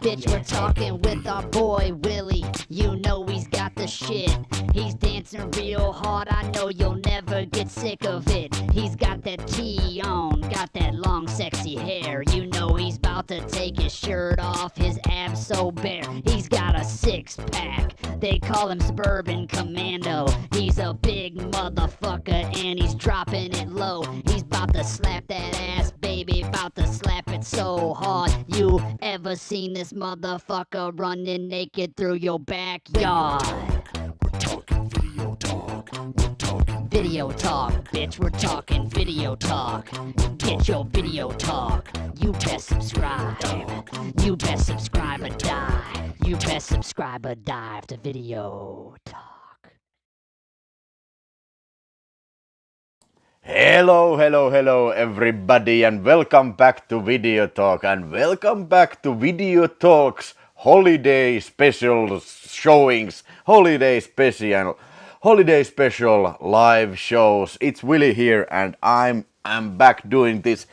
bitch, we're talking with our boy Willie. You know he's got the shit. He's dancing real hard, I know you'll never get sick of it. He's got that tee on, got that long sexy hair. You know he's about to take his shirt off, his abs so bare. He's got a six-pack, they call him Suburban Commando. He's a big motherfucker and he's dropping it low. He's about to slap that ass, baby, about to slap it so hard. You ever seen this motherfucker running naked through your backyard? We're talking video talk. We're talking Video talk, bitch, we're talking video talk. Get your video talk. You best subscribe. You best subscribe or die. You best subscribe or dive to video talk. Hello everybody, and welcome back to Video Talk, and welcome back to Video Talk's holiday special showings, holiday special live shows. It's Willie here, and I'm back doing this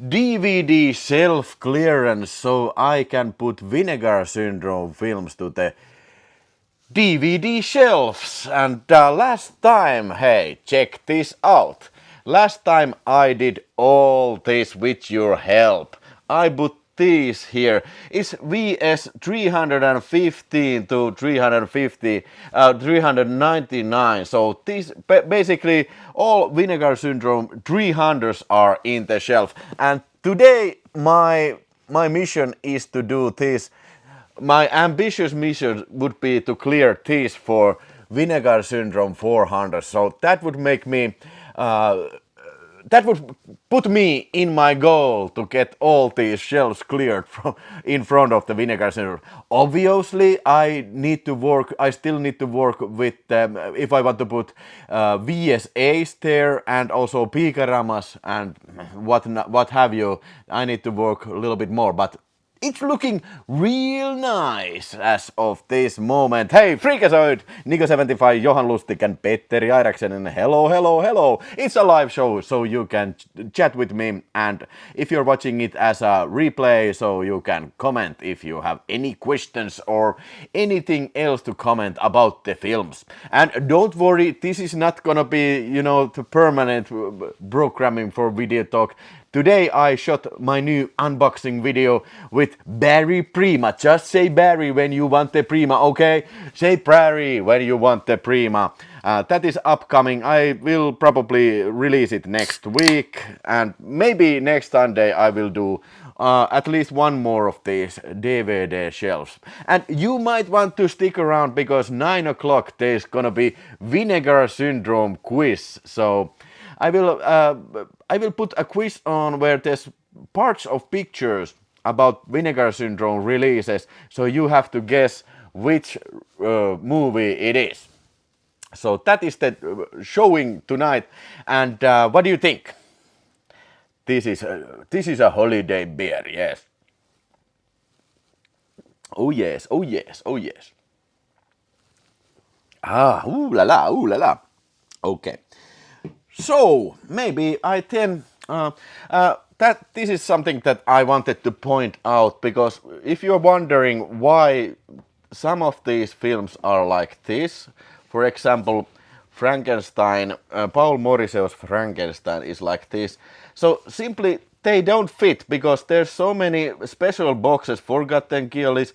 DVD self clearance so I can put Vinegar Syndrome films to the DVD shelves. And last time, hey, check this out. Last time I did all this with your help. I put these here. It's VS 315 to 399. So these basically all Vinegar Syndrome 300s are in the shelf. And today my mission is to do this. My ambitious mission would be to clear these for Vinegar Syndrome 400. So that would make me, that would put me in my goal to get all these shelves cleared from in front of the Vinegar Syndrome. Obviously, I still need to work with if I want to put VSAs there and also Pikaramas and what have you. I need to work a little bit more, but it's looking real nice as of this moment. Hey, Freakazoid, Niko75, Johan Lustig and Petteri Airaksen, and hello. It's a live show, so you can chat with me, and if you're watching it as a replay, so you can comment if you have any questions or anything else to comment about the films. And don't worry, this is not gonna be, the permanent programming for Video Talk. Today I shot my new unboxing video with Barry Prima. Just say Barry when you want the Prima, okay? Say Barry when you want the Prima. That is upcoming. I will probably release it next week, and maybe next Sunday I will do at least one more of these DVD shelves. And you might want to stick around because 9 o'clock there's gonna be Vinegar Syndrome quiz. So I will put a quiz on where there's parts of pictures about Vinegar Syndrome releases, so you have to guess which movie it is. So that is the showing tonight, and what do you think? This is a holiday beer, yes. Oh yes. Ah, ooh la la. Okay. So maybe I then that this is something that I wanted to point out, because if you're wondering why some of these films are like this, for example, Frankenstein, Paul Morisot's Frankenstein is like this. So simply they don't fit because there's so many special boxes. Forgotten Kills,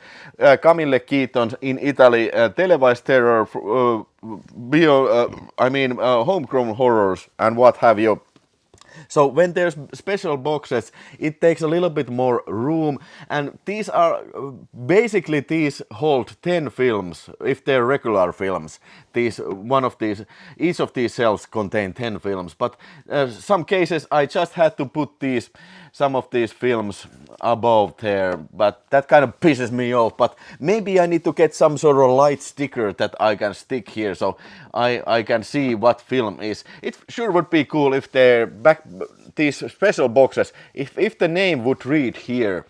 Camille Keaton in Italy, televised terror, homegrown horrors and what have you. So when there's special boxes, it takes a little bit more room, and these hold 10 films if they're regular films. Each of these shelves contain 10 films, but some cases I just had to put some of these films above there, but that kind of pisses me off. But maybe I need to get some sort of light sticker that I can stick here so I can see what film is. It sure would be cool if these special boxes, if the name would read here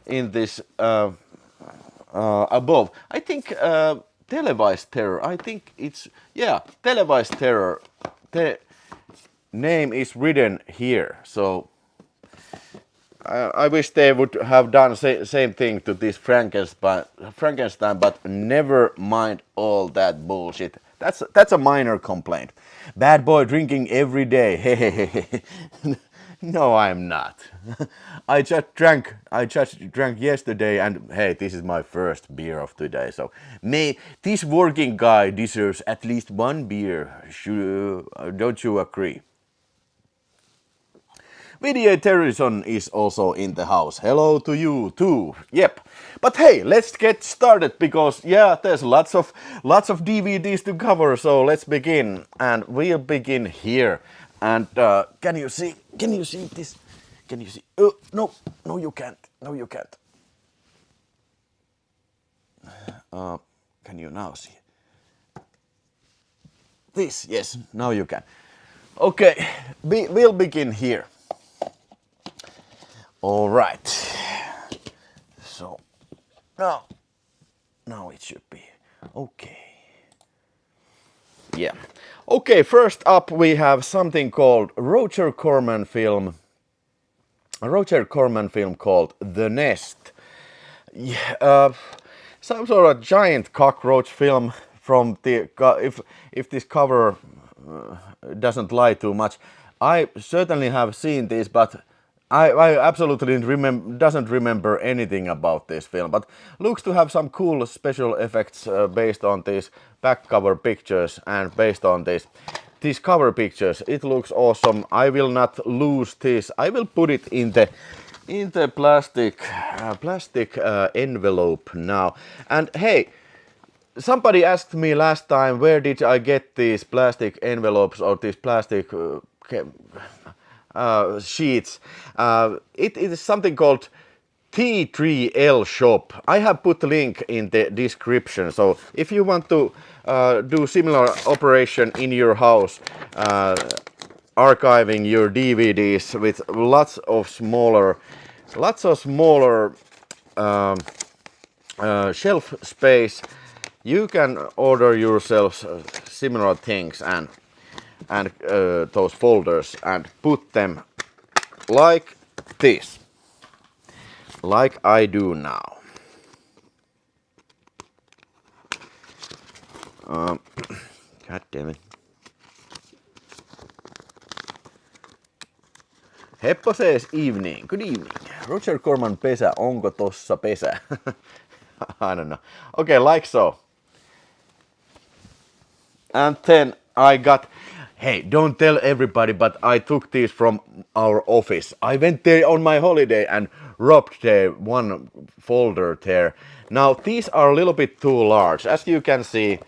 in this above. I think televised terror. I think it's televised terror. The name is written here, so I wish they would have done same thing to this Frankenstein, but never mind all that bullshit. That's a minor complaint. Bad boy drinking every day. Hehehe. No, I'm not. I just drank yesterday, and hey, this is my first beer of today. So, this working guy deserves at least one beer. Don't you agree? Video Terrorism is also in the house. Hello to you too. Yep. But hey, let's get started because yeah, there's lots of DVDs to cover. So let's begin, and we'll begin here. And can you see this? Can you see? Oh no, you can't. No, you can't. Can you now see this? Yes, now you can. Okay, we'll begin here. All right. So now it should be okay. Yeah. Okay, first up we have something called Roger Corman film called The Nest. Yeah, some sort of giant cockroach film from the if this cover doesn't lie too much. I certainly have seen this, but I absolutely doesn't remember anything about this film, but looks to have some cool special effects based on these back cover pictures and based on these cover pictures. It looks awesome. I will not lose this. I will put it in the plastic envelope now. And hey, somebody asked me last time where did I get these plastic envelopes or these plastic sheets. It is something called T3L shop. I have put the link in the description. So if you want to do similar operation in your house, archiving your DVDs with lots of smaller shelf space, you can order yourself similar things and those folders and put them like this, like I do now. God damn it. Heppo says evening. Good evening. Roger Corman pesä. Onko tossa pesä? I don't know. Okay, like so. And then I got, hey, don't tell everybody, but I took these from our office. I went there on my holiday and robbed one folder there. Now these are a little bit too large. As you can see,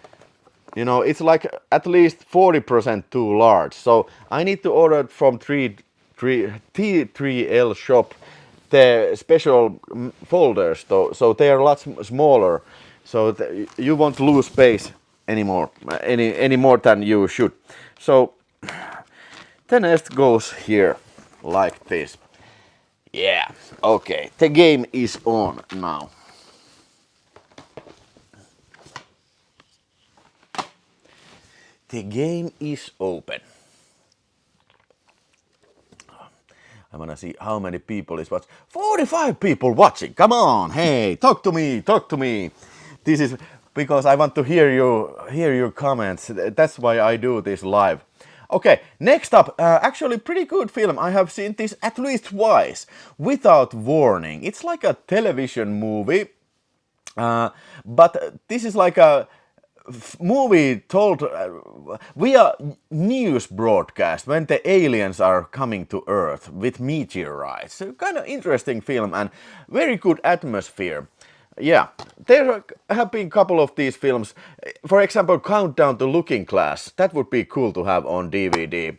you know, it's like at least 40% too large. So I need to order it from T3L shop the special folders. So they are lots smaller. So you won't lose space anymore, any more than you should. So the nest goes here like this. Yeah, okay, the game is on now. The game is open. I wanna see how many people is watching. 45 people watching. Come on, hey, talk to me. This is because I want to hear your comments. That's why I do this live. Okay, next up, actually pretty good film. I have seen this at least twice, Without Warning. It's like a television movie, but this is like a movie told via news broadcast when the aliens are coming to Earth with meteorites. So kind of interesting film and very good atmosphere. Yeah, there have been a couple of these films. For example, Countdown to Looking Glass. That would be cool to have on DVD.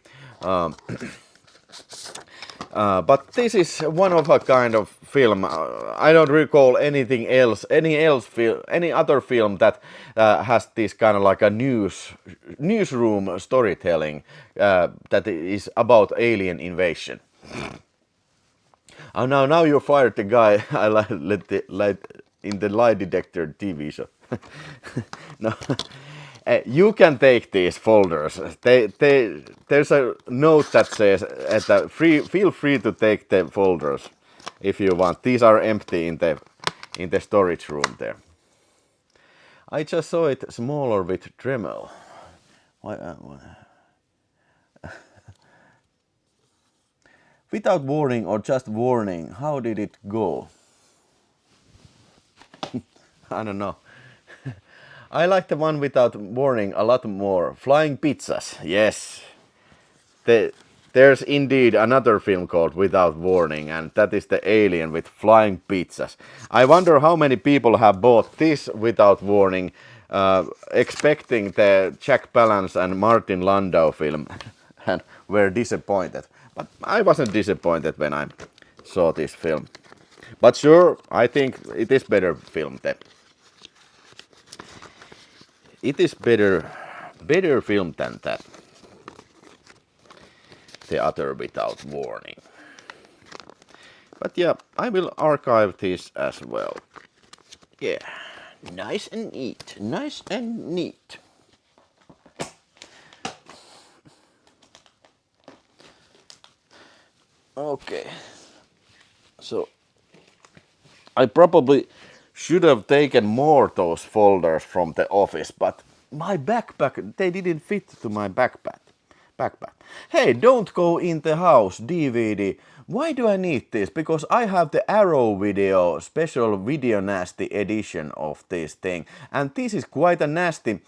But this is one of a kind of film. I don't recall anything else, any other film that has this kind of like a newsroom storytelling that is about alien invasion. Oh, now you fired the guy. I let in the lie detector TV show. No. You can take these folders. There's a note that says feel free to take the folders. if you want. These are empty in the storage room there. I just saw it smaller with Dremel. Without warning or just warning, how did it go? I don't know. I like the one without warning a lot more. Flying Pizzas, yes. There's indeed another film called Without Warning, and that is the alien with flying pizzas. I wonder how many people have bought this Without Warning, expecting the Jack Palance and Martin Landau film, and were disappointed. But I wasn't disappointed when I saw this film. But sure, I think it is better film than. It is better film than that. The other Without Warning. But yeah, I will archive this as well. Yeah, nice and neat, nice and neat. Okay, so I probably should have taken more those folders from the office, but my backpack, they didn't fit to my backpack. Hey, Don't Go in the House DVD. Why do I need this? Because I have the Arrow Video special Video Nasty edition of this thing, and this is quite a nasty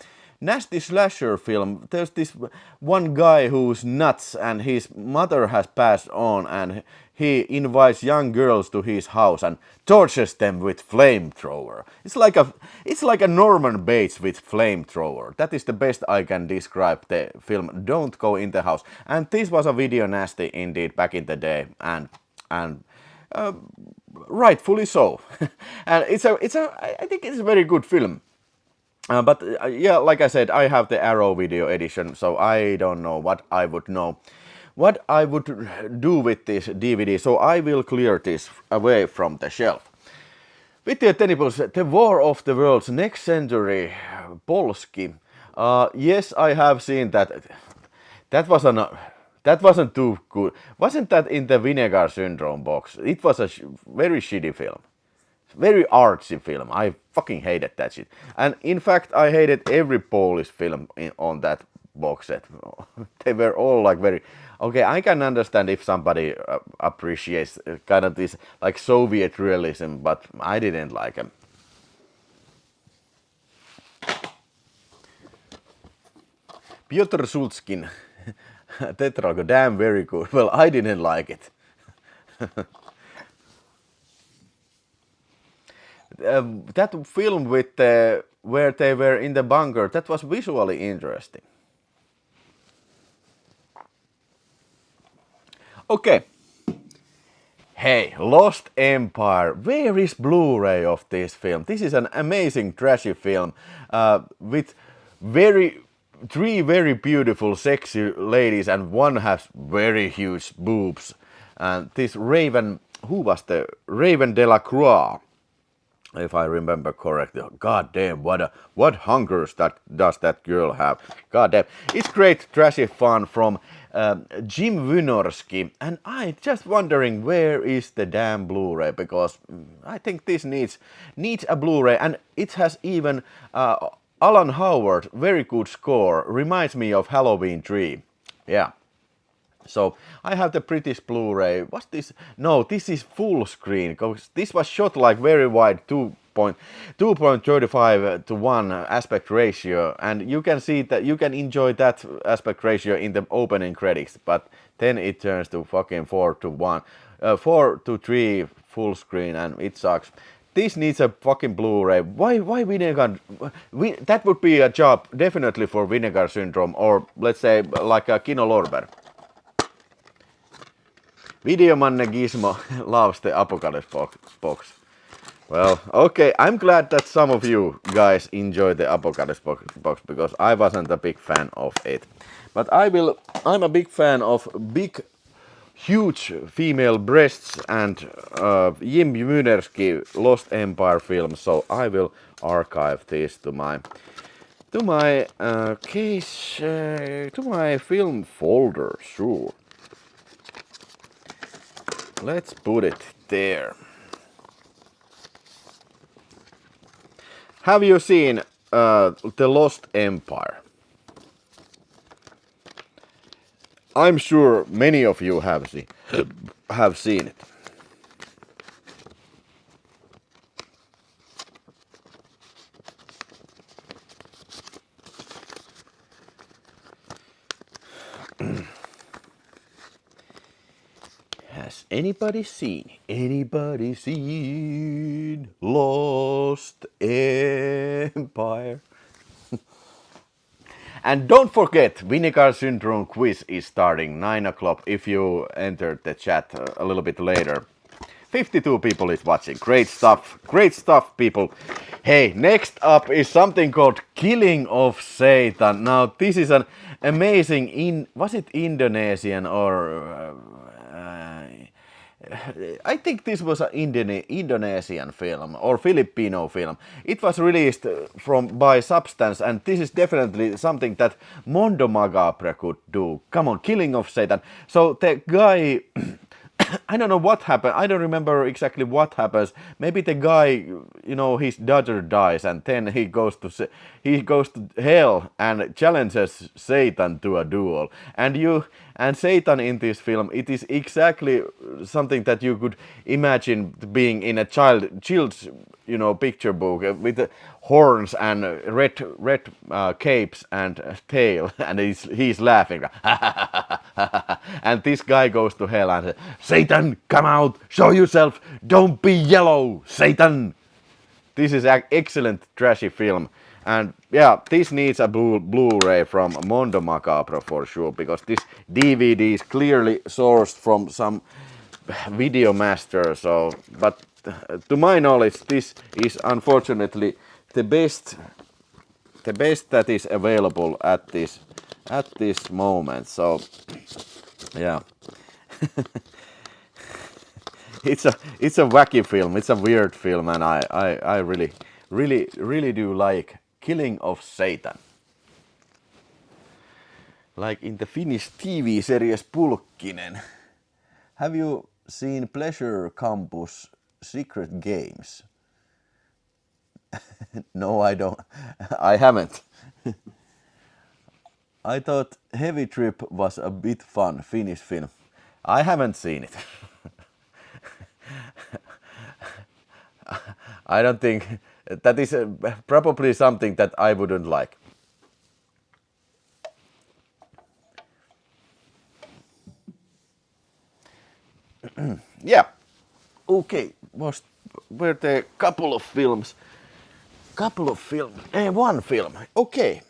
slasher film. There's this one guy who's nuts and his mother has passed on, and he invites young girls to his house and tortures them with flamethrower. It's like a Norman Bates with flamethrower. That is the best I can describe the film Don't Go in the House. And this was a video nasty indeed back in the day, and rightfully so. And I think it's a very good film. But yeah, like I said, I have the Arrow Video edition, so I don't know what I would do with this DVD, so I will clear this away from the shelf. VideoTalk, The War of the Worlds, Next Century, Polski. Yes, I have seen that. That wasn't too good. Wasn't that in the Vinegar Syndrome box? It was a very shitty film. Very artsy film. I fucking hated that shit. And in fact, I hated every Polish film on that box set. They were all like very. Okay, I can understand if somebody appreciates kind of this like Soviet realism, but I didn't like them. Piotr Sultskin, Tetrago, damn very good. Well, I didn't like it. That film with where they were in the bunker, that was visually interesting. Okay. Hey, Lost Empire. Where is Blu-ray of this film? This is an amazing trashy film with three very beautiful sexy ladies, and one has very huge boobs. And this Raven, who was the Raven de la Croix, if I remember correctly. God damn, what hungers does that girl have? God damn, it's great trashy fun from Jim Wynorski, and I just wondering where is the damn Blu-ray, because I think this needs a Blu-ray, and it has even Alan Howard, very good score, reminds me of Halloween 3. Yeah. So I have the British Blu-ray. What's this? No, this is full screen, because this was shot like very wide 2.35 to 1 aspect ratio, and you can see that you can enjoy that aspect ratio in the opening credits, but then it turns to fucking 4 to 3 full screen, and it sucks. This needs a fucking Blu-ray. Why Vinegar? That would be a job definitely for Vinegar Syndrome, or let's say like a Kino Lorber. Videomanne Gizmo loves the Apocalypse box. Well, okay, I'm glad that some of you guys enjoy the Apocalypse box, because I wasn't a big fan of it. But I'm a big fan of big, huge female breasts and Jim Wynorski Lost Empire films, so I will archive this to my case, to my film folder, sure. Let's put it there. Have you seen The Lost Empire? I'm sure many of you have seen it. Has anybody seen Lost Empire? And don't forget, Vinegar Syndrome quiz is starting 9 o'clock if you entered the chat a little bit later. 52 people is watching. Great stuff, people. Hey, next up is something called Killing of Satan. Now, this is an amazing, was it Indonesian or... I think this was an Indonesian film or Filipino film. It was released by Substance, and this is definitely something that Mondo Macabre could do. Come on, Killing of Satan. So the guy, I don't know what happened. I don't remember exactly what happens. Maybe the guy, you know, his daughter dies, and then he goes to hell and challenges Satan to a duel. And Satan in this film, it is exactly something that you could imagine being in a child's, you know, picture book with horns and red capes and tail, and he's laughing. And this guy goes to hell and says, Satan, come out, show yourself, don't be yellow, Satan. This is an excellent trashy film. And yeah, this needs a Blu-ray from Mondo Macabre for sure, because this DVD is clearly sourced from some video master. So, but to my knowledge, this is unfortunately the best that is available at this moment. So, yeah. It's a wacky film. It's a weird film, and I really do like Killing of Satan. Like in the Finnish TV series Pulkkinen. Have you seen Pleasure Campus Secret Games? No, I don't. I haven't. I thought Heavy Trip was a bit fun Finnish film. I haven't seen it. I don't think that is probably something that I wouldn't like. Yeah. Okay. Were there a couple of films? One film. Okay.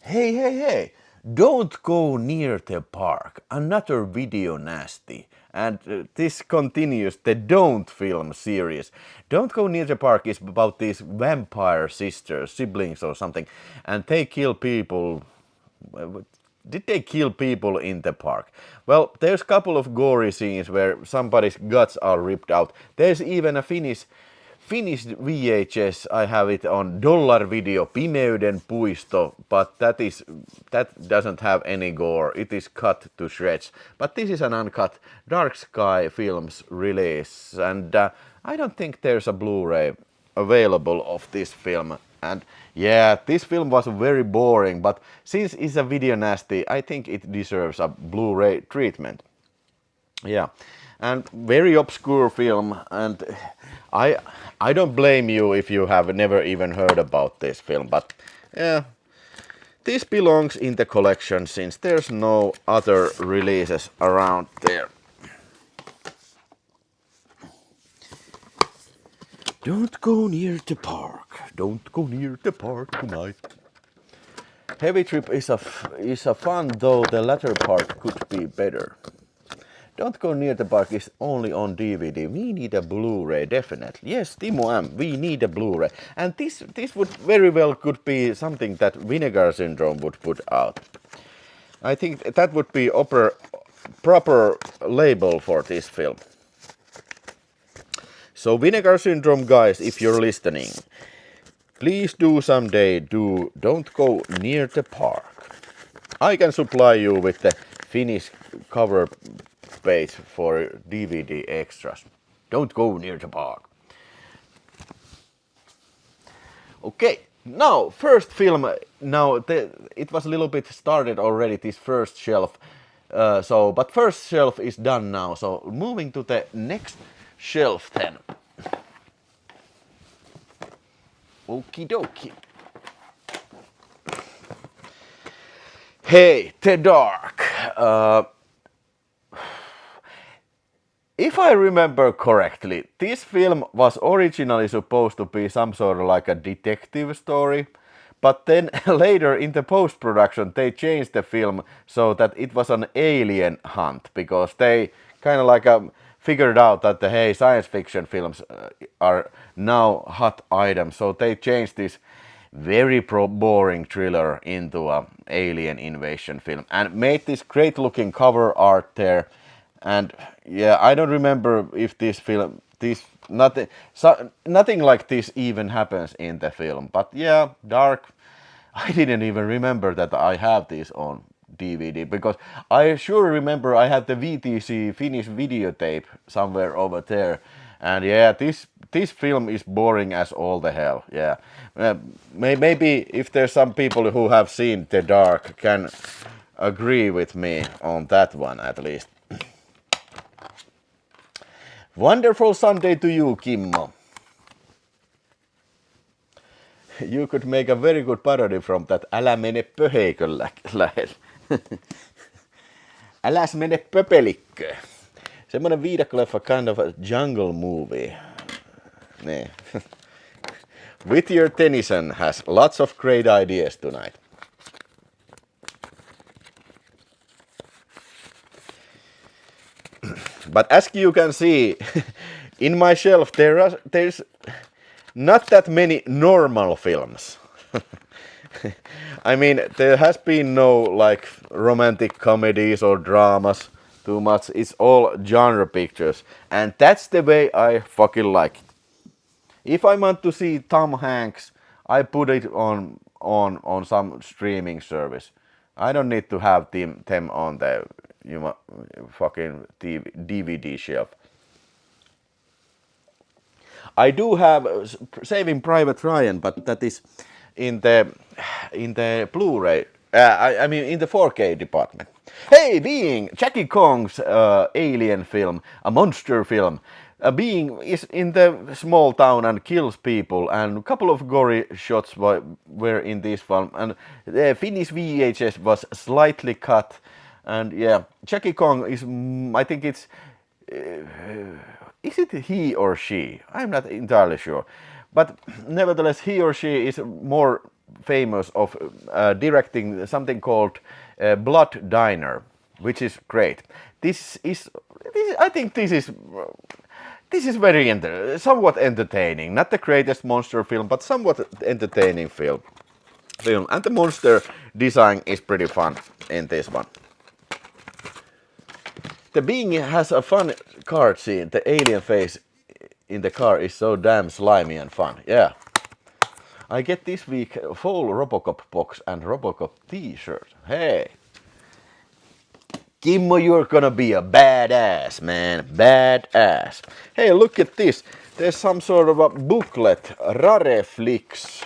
Hey. Don't go near the park. Another video nasty. And this continues the Don't film series. Don't Go Near the Park is about these vampire siblings or something. And they kill people. Did they kill people in the park? Well, there's a couple of gory scenes where somebody's guts are ripped out. There's even a Finnish VHS, I have it on Dollar Video, Pimeyden Puisto, but that doesn't have any gore. It is cut to shreds. But this is an uncut Dark Sky Films release, and I don't think there's a Blu-ray available of this film. And yeah, this film was very boring, but since it's a video nasty, I think it deserves a Blu-ray treatment. Yeah. And very obscure film, and I don't blame you if you have never even heard about this film, but yeah, this belongs in the collection since there's no other releases around there. Don't go near the park. Don't go near the park tonight. Heavy Trip is a fun, though the latter part could be better. Don't Go Near the Park is only on DVD. We need a Blu-ray, definitely. Yes, Timo M, we need a Blu-ray. And this would very well could be something that Vinegar Syndrome would put out. I think that would be proper label for this film. So Vinegar Syndrome guys, if you're listening, please do someday Don't Go Near the Park. I can supply you with the Finnish cover page for DVD extras. Don't go near the park. Okay, now first film. Now it was a little bit started already. This first shelf. But first shelf is done now. So moving to the next shelf then. Okie dokie. Hey, The Dark. If I remember correctly, this film was originally supposed to be some sort of like a detective story, but then later in the post-production they changed the film so that it was an alien hunt, because they kind of like figured out that the hey, science fiction films are now hot items, so they changed this very boring thriller into a alien invasion film and made this great looking cover art there. And yeah, I don't remember if nothing like this even happens in the film. But yeah, Dark, I didn't even remember that I have this on DVD, because I sure remember I had the VTC Finnish videotape somewhere over there. And yeah, this film is boring as all the hell. Yeah, maybe if there's some people who have seen The Dark can agree with me on that one at least. Wonderful Sunday to you, Kimmo. You could make a very good parody from that Älä mene pöheikön lähellä. Äläs mene pöpelikkö. Semmoinen viidakkoleffa, kind of a jungle movie. Nee. Whittier Tennyson has lots of great ideas tonight. But as you can see, in my shelf there's not that many normal films. I mean, there has been no like romantic comedies or dramas too much. It's all genre pictures, and that's the way I fucking like it. If I want to see Tom Hanks, I put it on some streaming service. I don't need to have them on the fucking DVD shelf. I do have Saving Private Ryan, but that is in the Blu-ray. I mean in the 4K department. Hey, being Jackie Kong's alien film, a monster film. Being is in the small town and kills people, and a couple of gory shots were in this film, and the Finnish VHS was slightly cut, and yeah, Jackie Kong is, I think it's, is it he or she? I'm not entirely sure, but nevertheless he or she is more famous of directing something called Blood Diner, which is great. I think this is very somewhat entertaining. Not the greatest monster film, but somewhat entertaining film. And the monster design is pretty fun in this one. The Being has a fun card scene. The alien face in the car is so damn slimy and fun. Yeah. I get this week a full RoboCop box and RoboCop t-shirt. Hey. Kimmo, you're gonna be a badass, man. Badass. Hey, look at this. There's some sort of a booklet. Rareflix.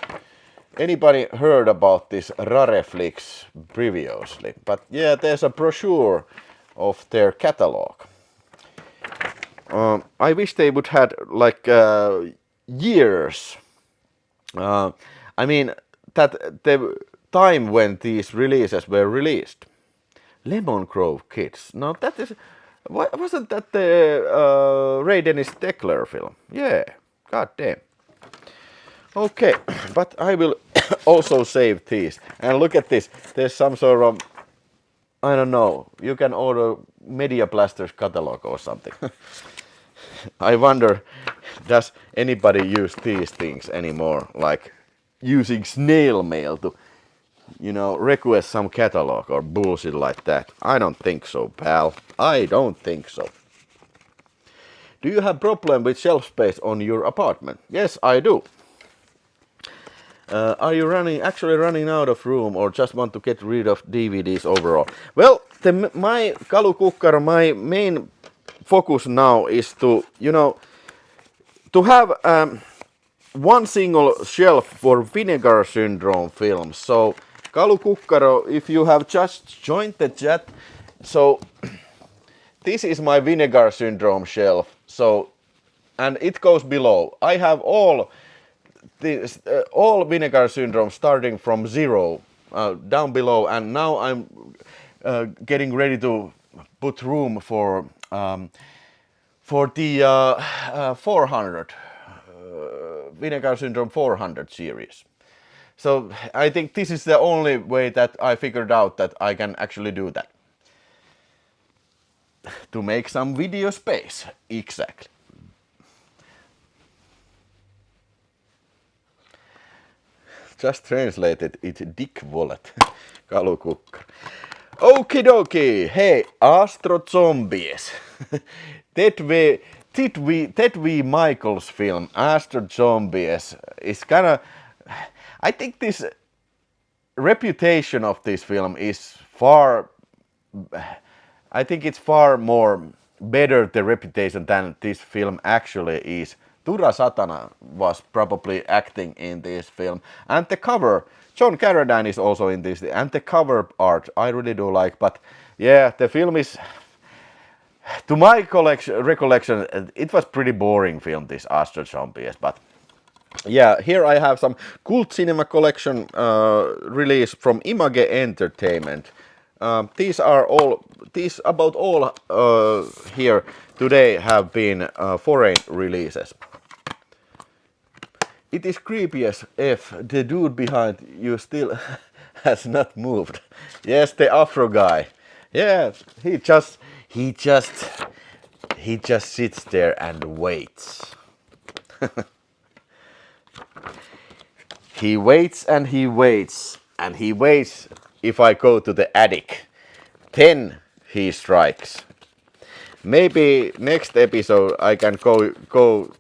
Anybody heard about this Rareflix previously? But yeah, there's a brochure of their catalog. I wish they would had like years. I mean, that the time when these releases were released. Lemon Grove Kids. No, that is... Wasn't that the Ray Dennis Steckler film? Yeah, god damn. Okay, but I will also save these. And look at this. There's some sort of... I don't know. You can order Media Blaster's catalog or something. I wonder, does anybody use these things anymore? Like using snail mail to... request some catalog or bullshit like that. I don't think so, pal. I don't think so. Do you have problem with shelf space on your apartment? Yes, I do. Are you actually running out of room, or just want to get rid of DVDs overall? Well, my Kalukukkaro, my main focus now is to, to have one single shelf for Vinegar Syndrome films. So, Kalukukkaro, if you have just joined the chat, so this is my Vinegar Syndrome shelf. So, and it goes below. I have all Vinegar Syndrome starting from zero down below, and now I'm getting ready to put room for the 400 Vinegar Syndrome 400 series. So I think this is the only way that I figured out that I can actually do that. To make some video space, exactly. Just translated it Dick Wallet. Kalukukkaro. Okie dokie. Hey, Astro Zombies. Ted V. Michaels film, Astro Zombies, is kinda... I think this reputation of this film is far... I think it's far more better the reputation than this film actually is. Tura Satana was probably acting in this film, and the cover, John Carradine is also in this, and the cover art I really do like, but yeah, the film is, to my recollection, it was pretty boring film, this Astro Zombies, but yeah, here I have some Cult Cinema Collection release from Image Entertainment. These about all here today have been foreign releases. It is creepy as if the dude behind you still has not moved. Yes, the Afro guy. Yeah, he just sits there and waits. He waits and he waits and he waits if I go to the attic. Then he strikes. Maybe next episode I can go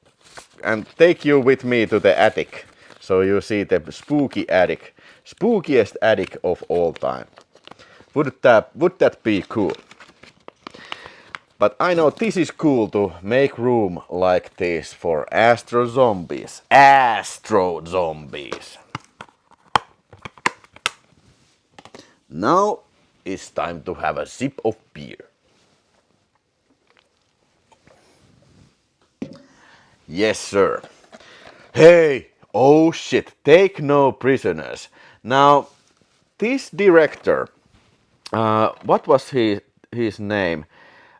and take you with me to the attic, so you see the spooky attic, spookiest attic of all time. Would that be cool? But I know this is cool to make room like this for Astro Zombies. Astro Zombies. Now it's time to have a sip of beer. Yes, sir. Hey, oh shit, take no prisoners. Now, this director, what was his name?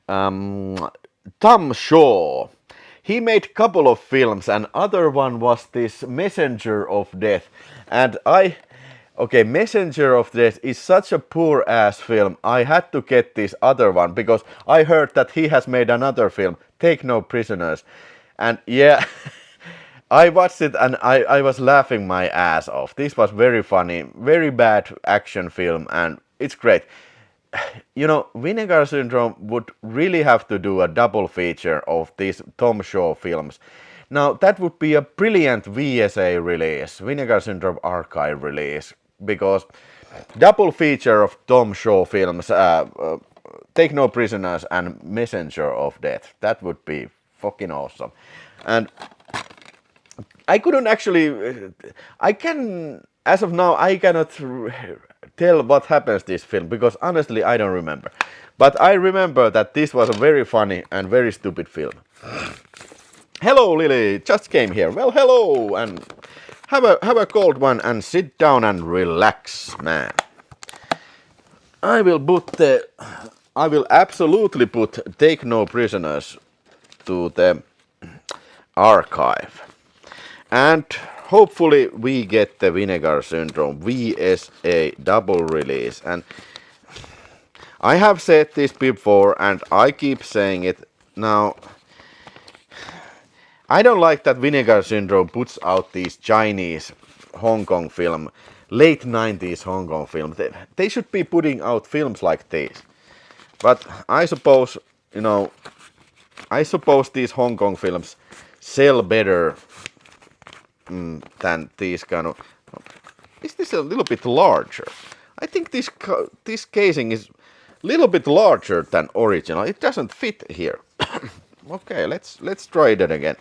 Tom Shaw. He made couple of films, and other one was this Messenger of Death. And Messenger of Death is such a poor ass film. I had to get this other one because I heard that he has made another film, Take No Prisoners. And yeah, I watched it and I was laughing my ass off. This was very funny, very bad action film, and it's great. You know, Vinegar Syndrome would really have to do a double feature of these Tom Shaw films. Now, that would be a brilliant VSA release, Vinegar Syndrome Archive release, because double feature of Tom Shaw films, Take No Prisoners and Messenger of Death, that would be fucking awesome. And I couldn't actually, as of now, I cannot tell what happens this film, because honestly I don't remember. But I remember that this was a very funny and very stupid film. Hello Lily, just came here. Well, hello, and have a cold one and sit down and relax, man. I will absolutely put Take No Prisoners to the archive. And hopefully we get the Vinegar Syndrome VSA double release. And I have said this before and I keep saying it now. I don't like that Vinegar Syndrome puts out these Chinese Hong Kong film, late 90s Hong Kong films. They should be putting out films like this. But I suppose, these Hong Kong films sell better than these kind of... Is this a little bit larger? I think this casing is a little bit larger than original. It doesn't fit here. Okay, let's try that again.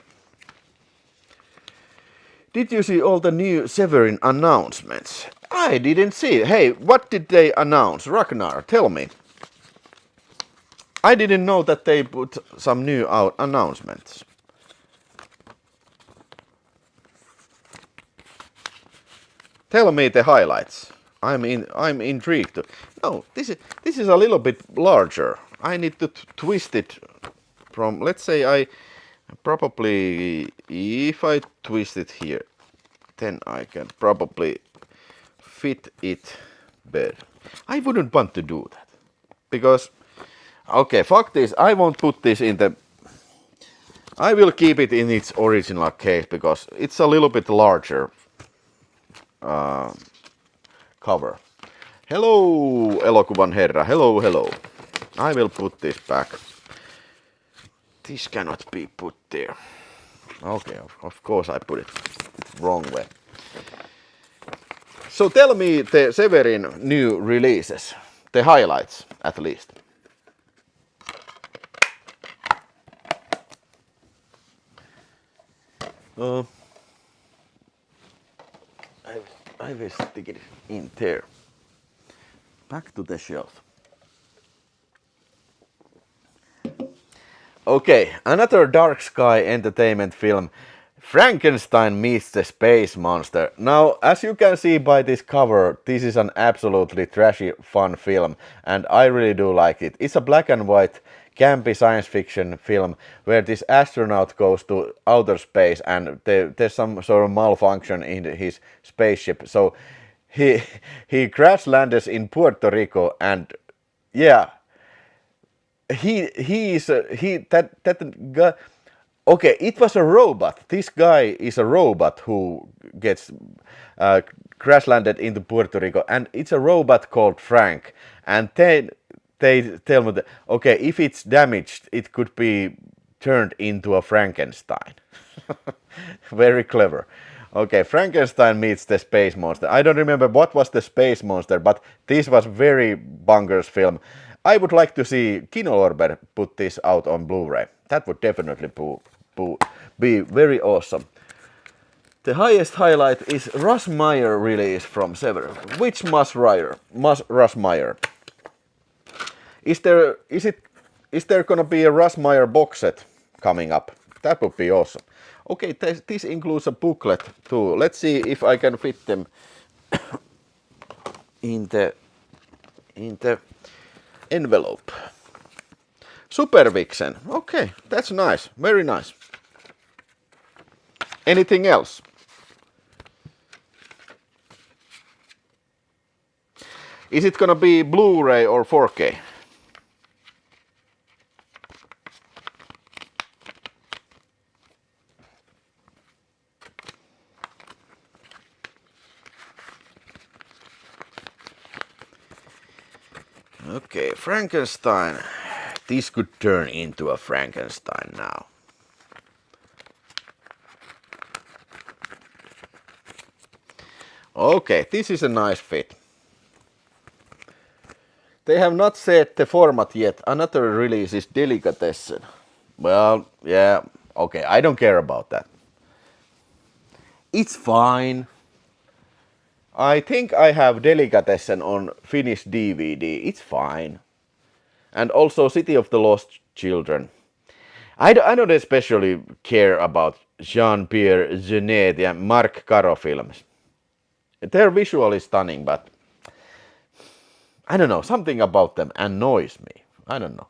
Did you see all the new Severin announcements? I didn't see. Hey, what did they announce? Ragnar, tell me. I didn't know that they put some new announcements. Tell me the highlights. I'm intrigued. No, this is a little bit larger. I need to twist it from. Let's say I probably, if I twist it here, then I can probably fit it better. I wouldn't want to do that because, okay, fuck this. I won't put this in the. I will keep it in its original case because it's a little bit larger cover. Hello, elokuvan herra. Hello, hello. I will put this back. This cannot be put there. Okay, of course I put it wrong way. So tell me the Severin new releases. The highlights, at least. I will stick it in there. Back to the shelf. Okay, another Dark Sky Entertainment film. Frankenstein meets the space monster. Now, as you can see by this cover, this is an absolutely trashy, fun film, and I really do like it. It's a black and white, campy science fiction film where this astronaut goes to outer space and there's some sort of malfunction in his spaceship. So he crash lands in Puerto Rico, and yeah, that guy. Okay, it was a robot. This guy is a robot who gets crash landed into Puerto Rico, and it's a robot called Frank. And then they tell me that, okay, if it's damaged, it could be turned into a Frankenstein. Very clever. Okay, Frankenstein meets the space monster. I don't remember what was the space monster, but this was very bonkers film. I would like to see Kino Lorber put this out on Blu-ray. That would definitely be very awesome. The highest highlight is Russ Meyer release from Severin. Which Russ Meyer? Is there gonna be a Russ Meyer box set coming up? That would be awesome. Okay, this includes a booklet too. Let's see if I can fit them in the envelope. Super Vixen. Okay, that's nice. Very nice. Anything else? Is it gonna be Blu-ray or 4K? Okay, Frankenstein. This could turn into a Frankenstein now. Okay, this is a nice fit. They have not set the format yet. Another release is Delicatessen. Well, yeah, okay, I don't care about that. It's fine. I think I have Delicatessen on Finnish DVD. It's fine. And also City of the Lost Children. I don't especially care about Jean-Pierre Jeunet and Marc Caro films. They're visually stunning, but I don't know, something about them annoys me. I don't know.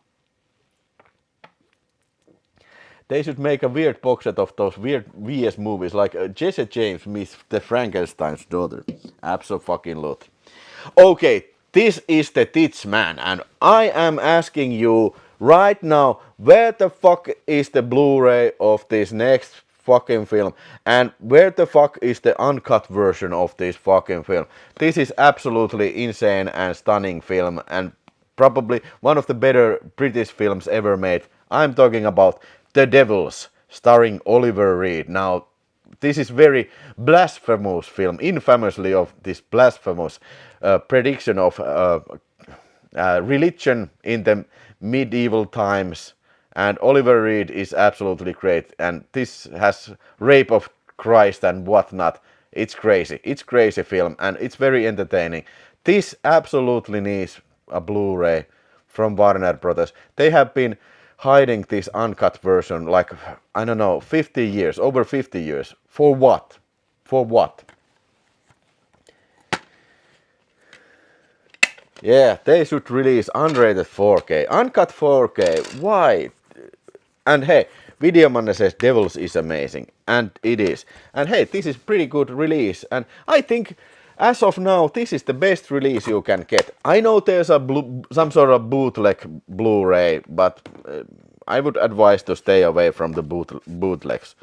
They should make a weird box set of those weird VS movies, like Jesse James meets the Frankenstein's daughter. Abso-fucking-lutely. Okay, this is the Tits Man, and I am asking you right now, where the fuck is the Blu-ray of this next fucking film, and where the fuck is the uncut version of this fucking film? This is absolutely insane and stunning film, and probably one of the better British films ever made. I'm talking about The Devils, starring Oliver Reed. Now, this is very blasphemous film, infamously of this blasphemous prediction of religion in the medieval times, and Oliver Reed is absolutely great, and this has rape of Christ and whatnot. It's crazy film, and it's very entertaining. This absolutely needs a Blu-ray from Warner Brothers. They have been hiding this uncut version like, I don't know, 50 years, over 50 years. For what? For what? Yeah, they should release unrated 4K. Uncut 4K, why? And hey, Videoman says Devils is amazing. And it is. And hey, this is pretty good release. And I think, as of now, this is the best release you can get. I know there's a some sort of bootleg Blu-ray, but I would advise to stay away from the bootlegs.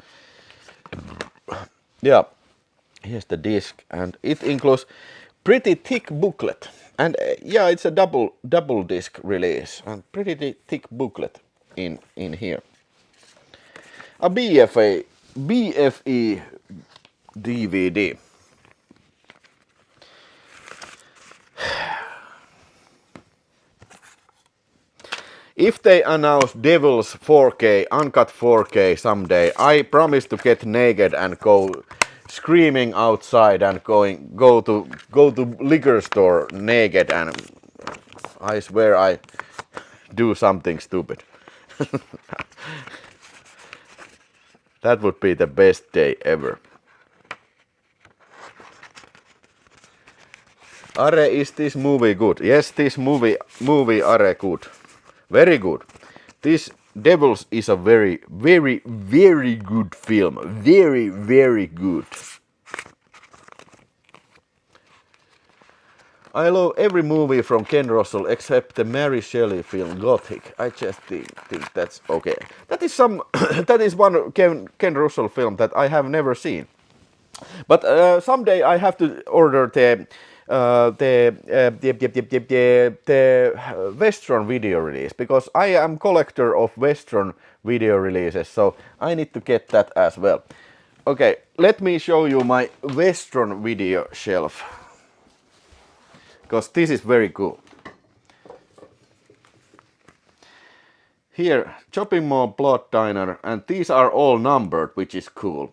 Yeah, here's the disc, and it includes pretty thick booklet. And yeah, it's a double disc release, and pretty thick booklet in here. A BFE DVD. If they announce Devils 4K, uncut 4K someday, I promise to get naked and go screaming outside and go to liquor store naked, and I swear I do something stupid. That would be the best day ever. Are, is this movie good? Yes, this movie are good. Very good. This Devils is a very good film. Very good. I love every movie from Ken Russell except the Mary Shelley film Gothic. I just think that's okay. That is that is one Ken Russell film that I have never seen. But someday I have to order the Western video release, because I am collector of Western video releases, so I need to get that as well. Okay, let me show you my Western video shelf, because this is very cool. Here, Chopping Mall, Blood Diner, and these are all numbered, which is cool.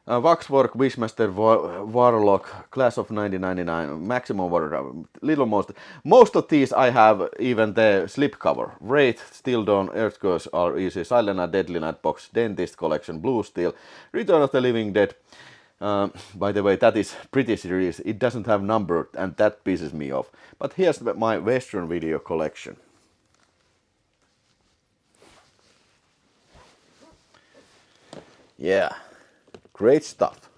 Waxwork, Wishmaster, Warlock, Class of 1999, Maximum Warlock, Little Monster. Most of these I have even the slipcover. Wraith, Steel Dawn, Earth Curse are easy, Silent Night, Deadly Night Box, Dentist Collection, Blue Steel, Return of the Living Dead. By the way, that is pretty serious. It doesn't have numbered, and that pisses me off. But here's my Western video collection. Yeah. Great stuff.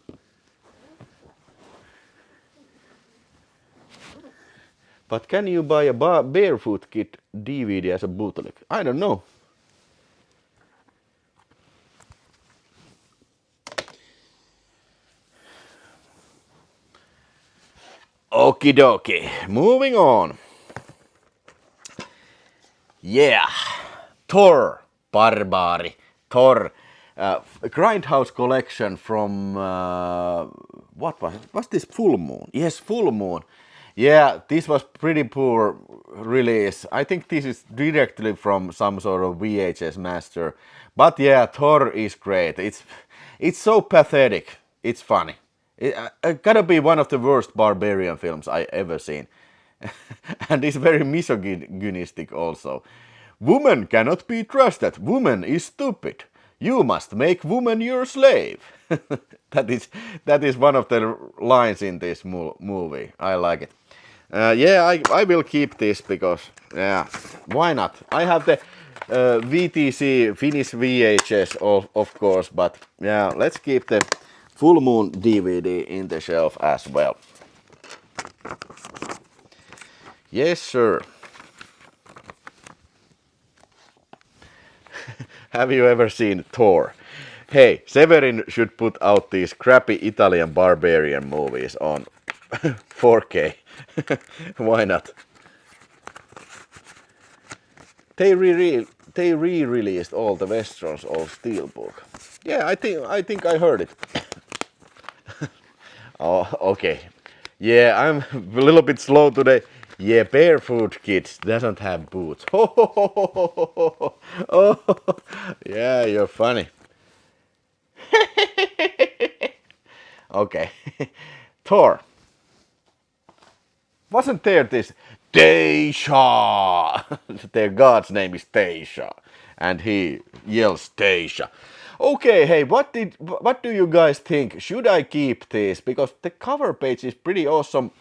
But can you buy a Barefoot Kid DVD as a bootleg? I don't know. Okie dokie. Moving on. Yeah. Thor. Barbari. Thor. Grindhouse collection from what was this? Full Moon? Yes, Full Moon. Yeah, this was pretty poor release. I think this is directly from some sort of VHS master. But yeah, Thor is great. It's so pathetic. It's funny. It gotta be one of the worst barbarian films I ever seen. And it's very misogynistic also. Woman cannot be trusted. Woman is stupid. You must make woman your slave. that is one of the lines in this movie. I like it. Yeah, I will keep this because, yeah, why not? I have the VTC Finnish VHS of course, but yeah, let's keep the Full Moon DVD in the shelf as well. Yes, sir. Have you ever seen Thor? Hey, Severin should put out these crappy Italian barbarian movies on 4K. Why not? They re-released all the Westerns on Steelbook. Yeah, I think I heard it. Oh, okay. Yeah, I'm a little bit slow today. Yeah, barefoot kids doesn't have boots. Oh, yeah, you're funny. Okay. Thor. Wasn't there this Teisha? Their god's name is Teisha, and he yells Teisha. Okay, hey, what do you guys think? Should I keep this? Because the cover page is pretty awesome,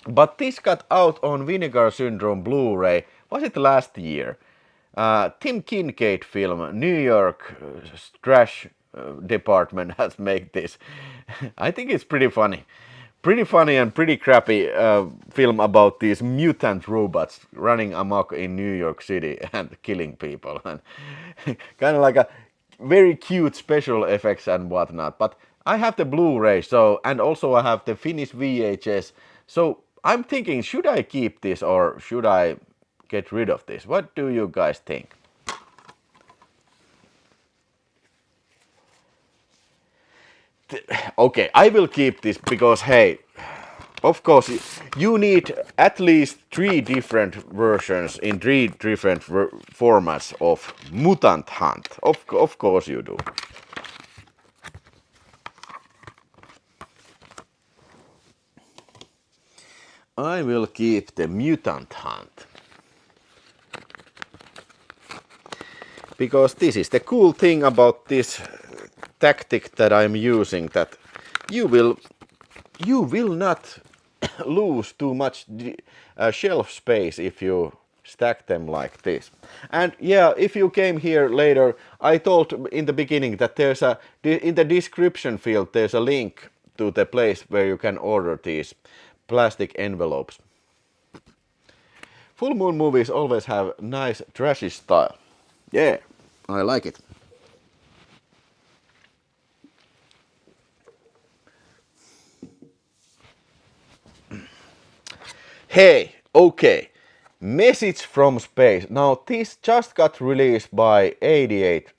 but this got out on Vinegar Syndrome Blu-ray. Was it last year? Tim Kincaid film, New York trash department has made this. I think it's pretty funny. Pretty funny and pretty crappy film about these mutant robots running amok in New York City and killing people. And kind of like a very cute special effects and whatnot. But I have the Blu-ray, so, and also I have the Finnish VHS. So I'm thinking, should I keep this or should I get rid of this? What do you guys think? Okay, I will keep this because, hey, of course, you need at least 3 different versions in 3 different formats of Mutant Hunt. Of course you do. I will keep the Mutant Hunt. Because this is the cool thing about this tactic that I'm using, that you will not lose too much shelf space if you stack them like this. And yeah, if you came here later, I told in the beginning that there's in the description field there's a link to the place where you can order these plastic envelopes. Full moon movies always have nice trashy style. Yeah, I like it. Hey, okay. Message from Space. Now this just got released by 88,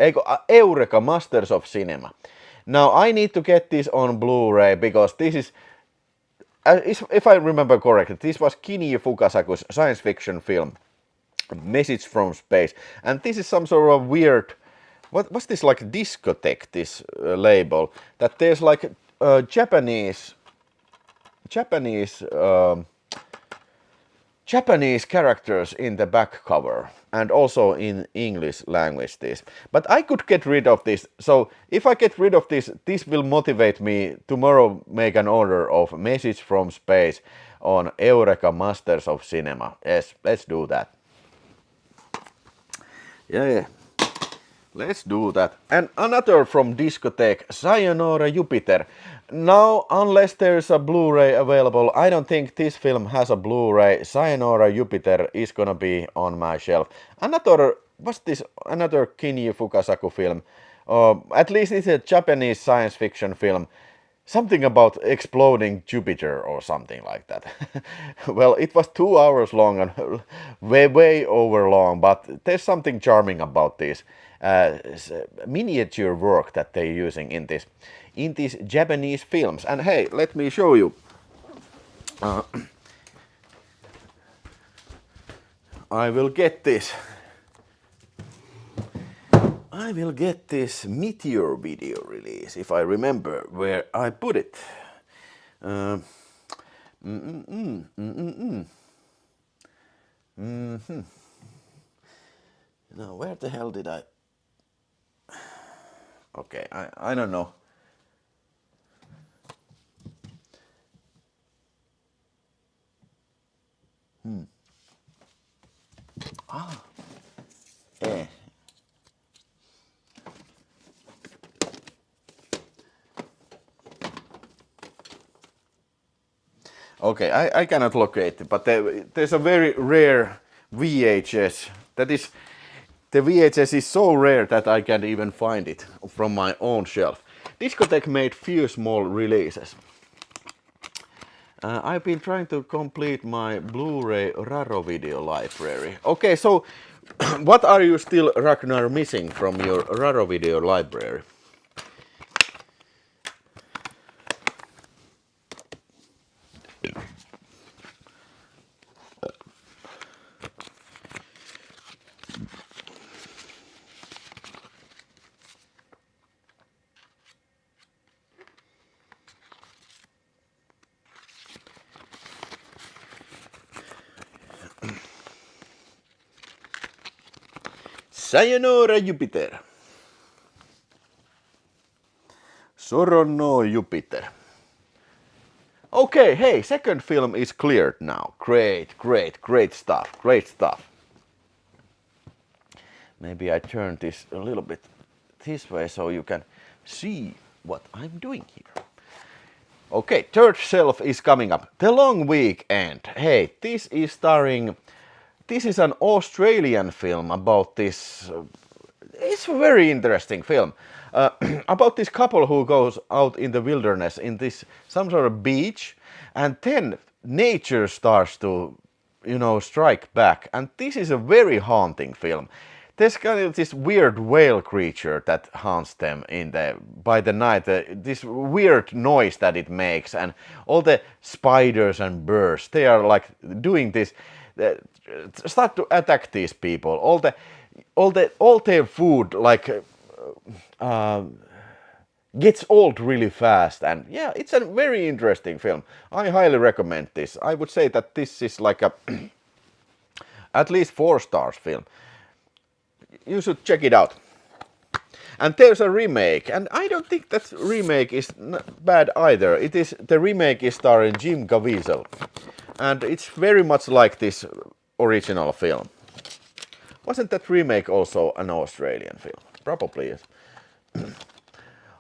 Eureka Masters of Cinema. Now I need to get this on Blu-ray because this is, if I remember correctly, this was Kinji Fukasaku's science fiction film, Message from Space. And this is some sort of weird, what's this, like discotheque, this label, that there's like Japanese characters in the back cover and also in English language this. But I could get rid of this. So if I get rid of this, this will motivate me tomorrow make an order of Message from Space on Eureka Masters of Cinema. Yes, let's do that. Yeah. Let's do that. And another from Discotheque, Sayonara Jupiter. Now, unless there's a Blu-ray available, I don't think this film has a Blu-ray. Sayonara Jupiter is gonna be on my shelf. What's this? Another Kinji Fukasaku film. At least it's a Japanese science fiction film. Something about exploding Jupiter or something like that. Well, it was 2 hours long and way over long, but there's something charming about this miniature work that they're using in these Japanese films. And hey, let me show you. I will get this Meteor video release, if I remember where I put it. Now, where the hell did I... Okay, I don't know. Eh. Okay, I cannot locate it, but there's a very rare VHS. That is, the VHS is so rare that I can't even find it from my own shelf. Discotheque made few small releases. I've been trying to complete my Blu-ray Raro video library. Okay, so what are you still, Ragnar, missing from your Raro video library? Sayonara Jupiter. Sorono Jupiter. Okay, hey, second film is cleared now. Great stuff. Maybe I turn this a little bit this way so you can see what I'm doing here. Okay, third shelf is coming up. The Long Weekend. Hey, this is an Australian film about this. It's a very interesting film. About this couple who goes out in the wilderness in this some sort of beach, and then nature starts to, strike back. And this is a very haunting film. There's kind of this weird whale creature that haunts them by the night. This weird noise that it makes, and all the spiders and birds. They are like doing this. Start to attack these people. All their food gets old really fast, and yeah, it's a very interesting film. I highly recommend this. I would say that this is like a at least 4 stars film. You should check it out. And there's a remake, and I don't think that remake is bad either. The remake is starring Jim Caviezel, and it's very much like this original film. Wasn't that remake also an Australian film? Probably yes.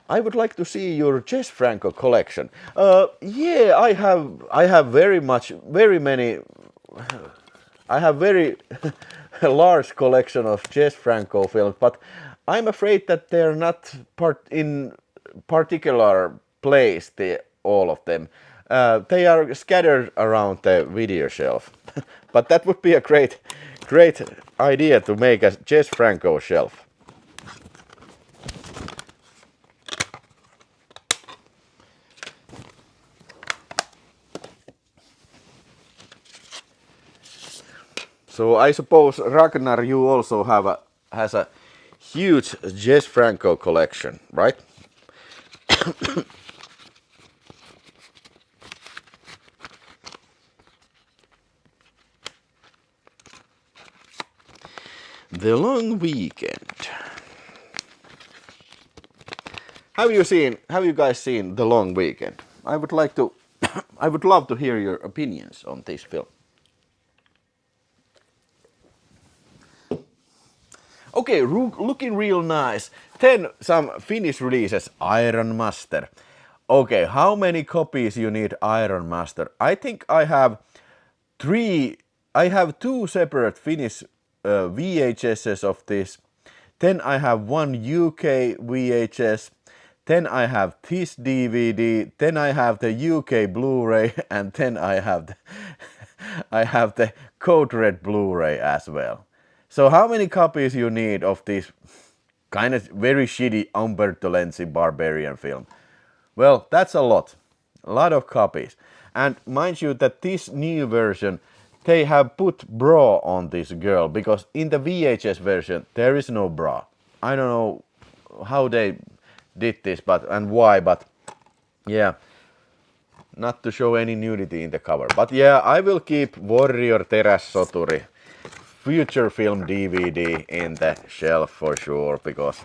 I would like to see your Jess Franco collection. Yeah, I have very large collection of Jess Franco films, but I'm afraid that they're not in particular place, all of them. They are scattered around the video shelf. But that would be a great idea to make a Jess Franco shelf. So I suppose Ragnar, you also has a huge Jess Franco collection, right? The Long Weekend. Have you guys seen The Long Weekend? I would love to hear your opinions on this film. Okay, looking real nice. Then some Finnish releases. Iron Master. Okay, how many copies you need Iron Master? I think I have 3. I have 2 separate Finnish VHSs of this. Then I have 1 UK VHS. Then I have this DVD. Then I have the UK Blu-ray, and then I have the Code Red Blu-ray as well. So how many copies you need of this kind of very shitty Umberto Lenzi Barbarian film? Well, that's a lot of copies. And mind you that this new version, they have put bra on this girl, because in the VHS version there is no bra. I don't know how they did this and why, but yeah, not to show any nudity in the cover. But yeah, I will keep Warrior Terässoturi future film DVD in the shelf for sure, because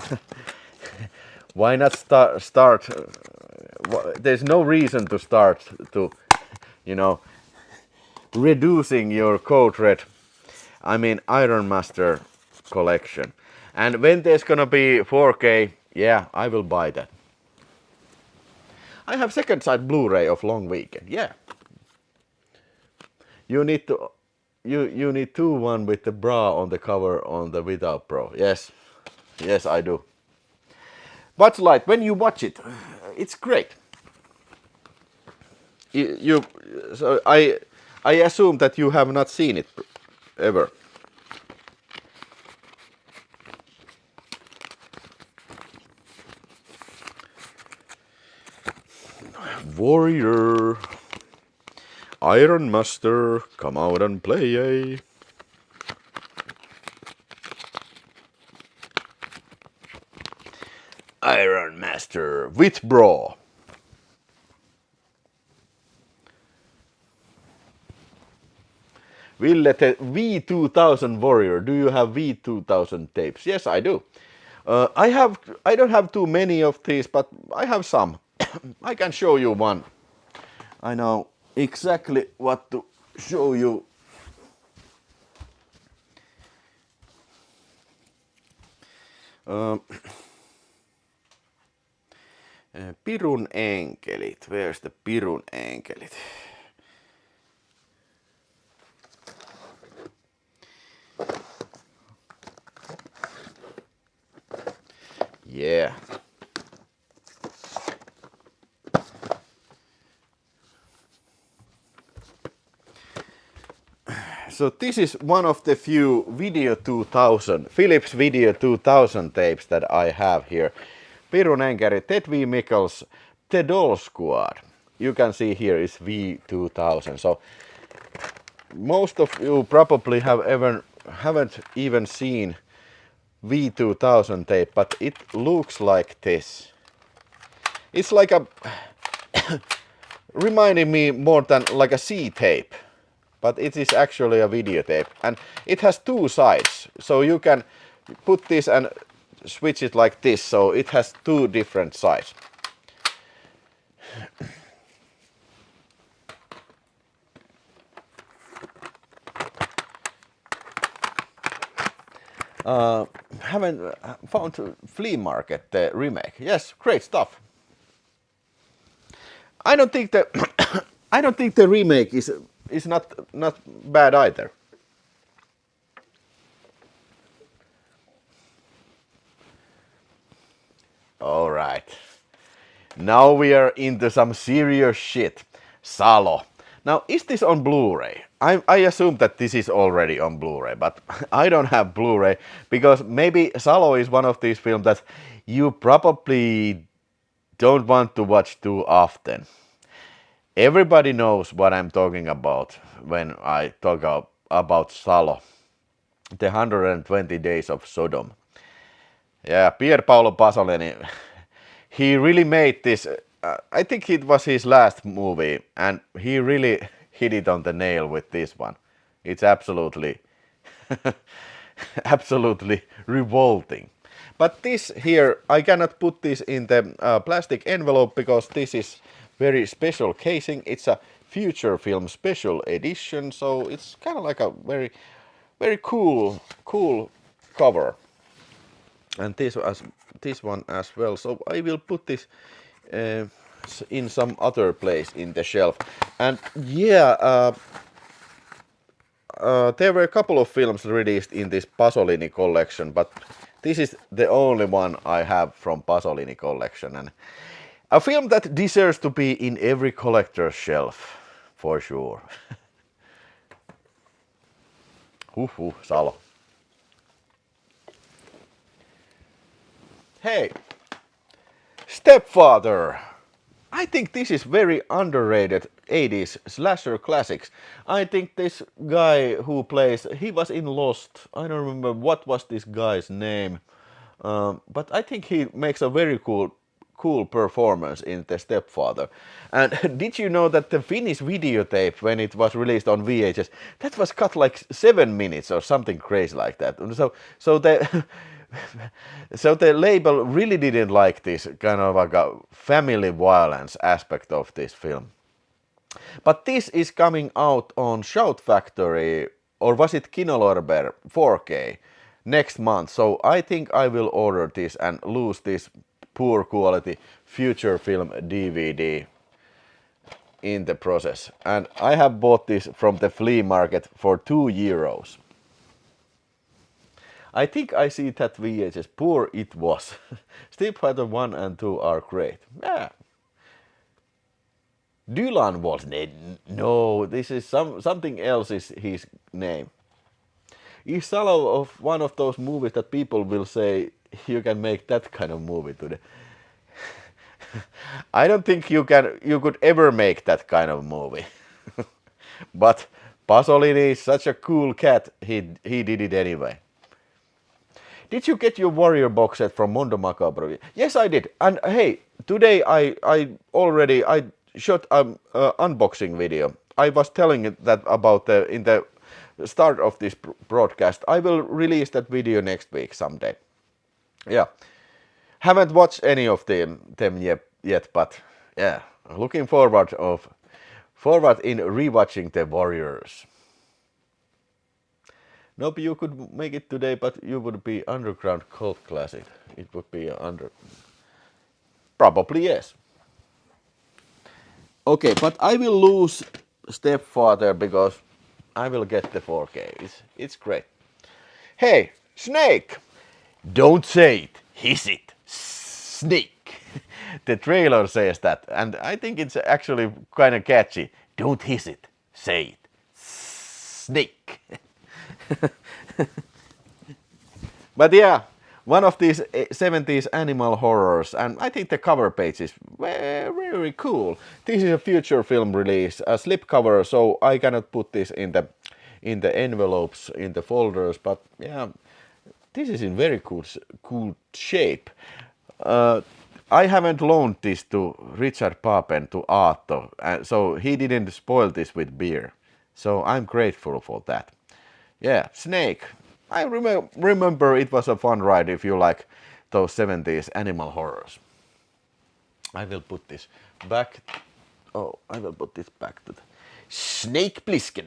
why not start there's no reason to start to, reducing your Code Red, Iron Master collection. And when there's gonna be 4K, yeah, I will buy that. I have second side Blu-ray of Long Weekend, yeah. You need 1 with the bra on the cover on the without bra. Yes, I do. But like when you watch it, it's great. So I assume that you have not seen it ever. Warrior. Iron Master, come out and play. Iron Master with bra. Ville, the V2000 Warrior. Do you have V2000 tapes? Yes, I do. I don't have too many of these, but I have some. I can show you one. I know exactly what to show you. Pirun enkelit. Where's the Pirun enkelit? Yeah. So this is one of the few Video 2000, Philips Video 2000 tapes that I have here. Pirun Enkeri, Ted V. Mikkels, The Doll Squad. You can see here is V2000. So most of you probably haven't even seen V2000 tape, but it looks like this. It's like a reminding me more than like a C tape, but it is actually a videotape, and it has two sides, so you can put this and switch it like this, so it has two different sides. Haven't found Flea Market the remake. Yes, great stuff. I don't think the I don't think the remake is not bad either. All right. Now we are into some serious shit. Salo. Now, is this on Blu-ray? I assume that this is already on Blu-ray, but I don't have Blu-ray because maybe Salo is one of these films that you probably don't want to watch too often. Everybody knows what I'm talking about when I talk about Salo. The 120 Days of Sodom. Yeah, Pier Paolo Pasolini. He really made this. I think it was his last movie, and he really hit it on the nail with this one. It's absolutely, absolutely revolting. But this here, I cannot put this in the plastic envelope because this is very special casing. It's a feature film special edition, so it's kind of like a very cool cover. And this one as well. So I will put this in some other place in the shelf. And yeah, there were a couple of films released in this Pasolini collection, but this is the only one I have from Pasolini collection, and a film that deserves to be in every collector's shelf, for sure. Salo. Hey, Stepfather. I think this is very underrated 80s slasher classics. I think this guy who plays, he was in Lost. I don't remember what was this guy's name, but I think he makes a very cool performance in The Stepfather. And did you know that the Finnish videotape, when it was released on VHS, that was cut like 7 minutes or something crazy like that. So the so the label really didn't like this kind of like a family violence aspect of this film. But this is coming out on Shout Factory, or was it Kinolorber 4K next month. So I think I will order this and lose this poor quality future film DVD in the process. And I have bought this from the flea market for €2. I think I see that VHS. Poor it was. Stepfather 1 and 2 are great. Yeah. Dylan was no, this is something else is his name. Is Salo of one of those movies that people will say you can make that kind of movie today? I don't think you could ever make that kind of movie. But Pasolini is such a cool cat, he did it anyway. Did you get your Warrior box set from Mondo Macabro? Yes, I did. And hey, today I shot an unboxing video. I was telling it that about in the start of this broadcast. I will release that video next week someday. Yeah, haven't watched any of them yet, but yeah, looking forward in rewatching the Warriors. Nope, you could make it today, but you would be underground cult classic. It would be probably yes. Okay, but I will lose Stepfather because I will get the 4K. It's great. Hey, Snake! Don't say it, hiss it. Snake. The trailer says that, and I think it's actually kind of catchy. Don't hiss it, say it. Snake. But yeah, one of these 70s animal horrors, and I think the cover page is very cool. This is a future film release, a slipcover, so I cannot put this in the envelopes, in the folders, but yeah, this is in very cool shape. I haven't loaned this to Richard Papen, to Aatto, so he didn't spoil this with beer. So I'm grateful for that. Yeah, Snake. I remember it was a fun ride if you like those 70s animal horrors. I will put this back. Oh, I will put this back to the Snake Plissken.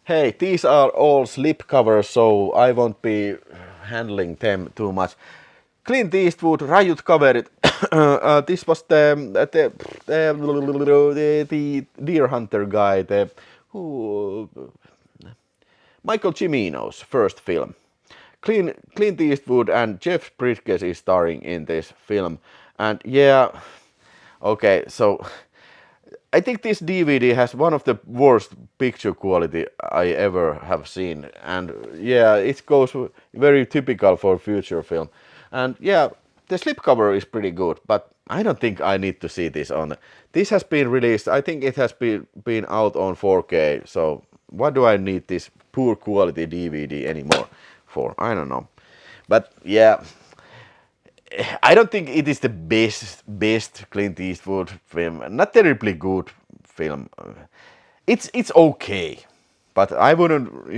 Hey, these are all slipcovers, so I won't be handling them too much. Clint Eastwood, Rajut kaverit. This was the Deer Hunter guy, Michael Cimino's first film. Clint Eastwood and Jeff Bridges is starring in this film. And yeah, okay, so I think this DVD has one of the worst picture quality I ever have seen. And yeah, it goes very typical for future film. And yeah, the slipcover is pretty good, but I don't think I need to see this on. This has been released, I think it has been out on 4K, so what do I need this poor quality DVD anymore for? I don't know. But yeah, I don't think it is the best Clint Eastwood film. Not terribly good film. It's okay, but I wouldn't,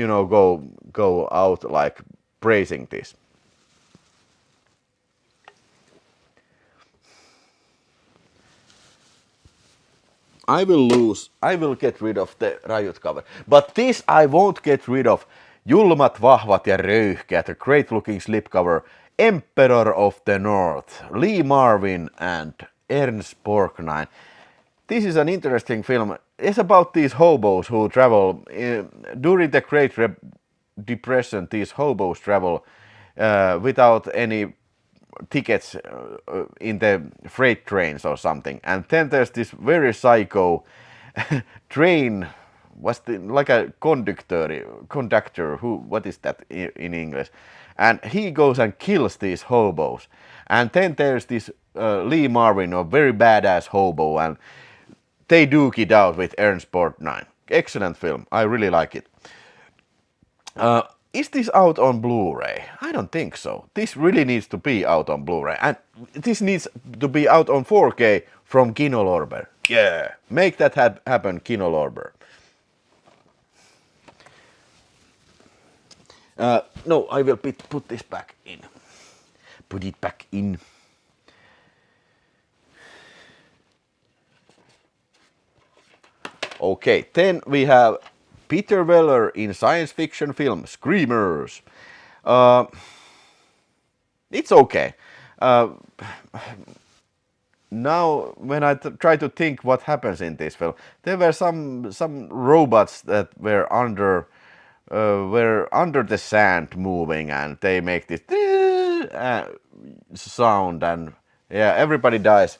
go out like praising this. I will get rid of the Rajut cover. But this I won't get rid of. Julmat, vahvat ja röyhkeät, a great looking slipcover. Emperor of the North, Lee Marvin and Ernst Borgnine. This is an interesting film. It's about these hobos who travel. During the Great Depression, these hobos travel without any tickets in the freight trains or something, and then there's this very psycho train, like a conductor, what is that in English, and he goes and kills these hobos, and then there's this Lee Marvin, a very badass hobo, and they duke it out with Ernst Borgnine. Excellent film, I really like it. Is this out on Blu-ray? I don't think so. This really needs to be out on Blu-ray. And this needs to be out on 4K from Kino Lorber. Yeah, make that happen, Kino Lorber. No, I will put this back in. Put it back in. Okay, then we have Peter Weller in science fiction film Screamers. It's okay. Now, when I try to think what happens in this film, there were some robots that were under the sand moving, and they make this sound, and yeah, everybody dies.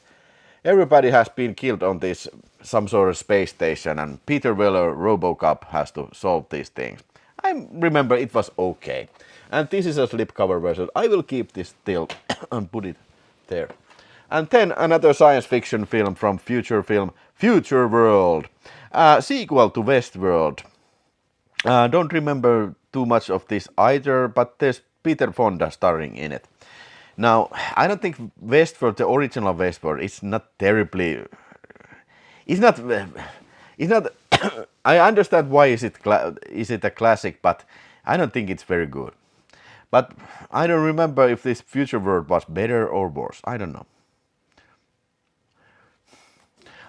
Everybody has been killed on this some sort of space station, and Peter Weller, RoboCop, has to solve these things. I remember it was okay. And this is a slipcover version. I will keep this still and put it there. And then another science fiction film from Future World. Sequel to Westworld. Don't remember too much of this either, but there's Peter Fonda starring in it. Now, I don't think Westworld, the original Westworld, it's not terribly... It's not I understand why is it a classic, but I don't think it's very good. But I don't remember if this Future World was better or worse. I don't know.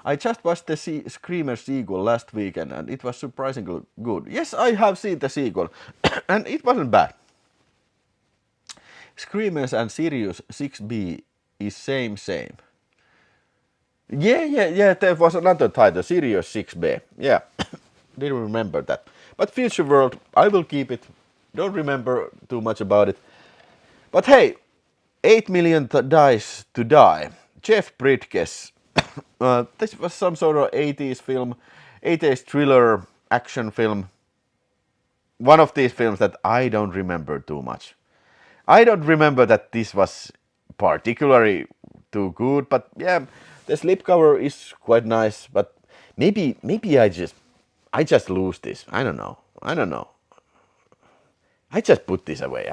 I just watched the Screamer sequel last weekend and it was surprisingly good. Yes, I have seen the sequel and it wasn't bad. Screamers and Sirius 6B is same. Yeah, there was another title, Sirius 6B. Yeah, didn't remember that. But Future World, I will keep it. Don't remember too much about it. But hey, 8 million dies to die. Jeff Bridges. This was some sort of 80s film, 80s thriller action film. One of these films that I don't remember too much. I don't remember that this was particularly too good, but yeah, the slipcover is quite nice. But maybe I just lose this. I don't know. I just put this away.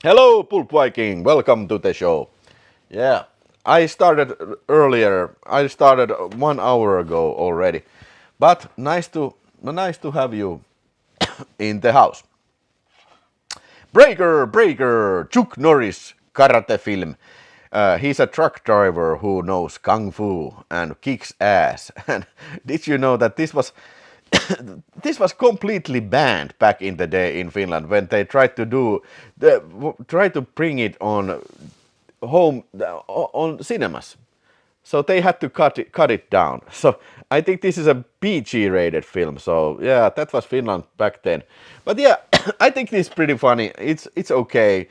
Hello, Pulp Viking. Welcome to the show. Yeah, I started earlier. I started 1 hour ago already, but nice to have you in the house. Breaker, Chuck Norris karate film. He's a truck driver who knows kung fu and kicks ass. And did you know that this was this was completely banned back in the day in Finland when they tried to bring it on home on cinemas. So they had to cut it down. So I think this is a PG rated film. So yeah, that was Finland back then. But yeah, I think this is pretty funny. It's okay.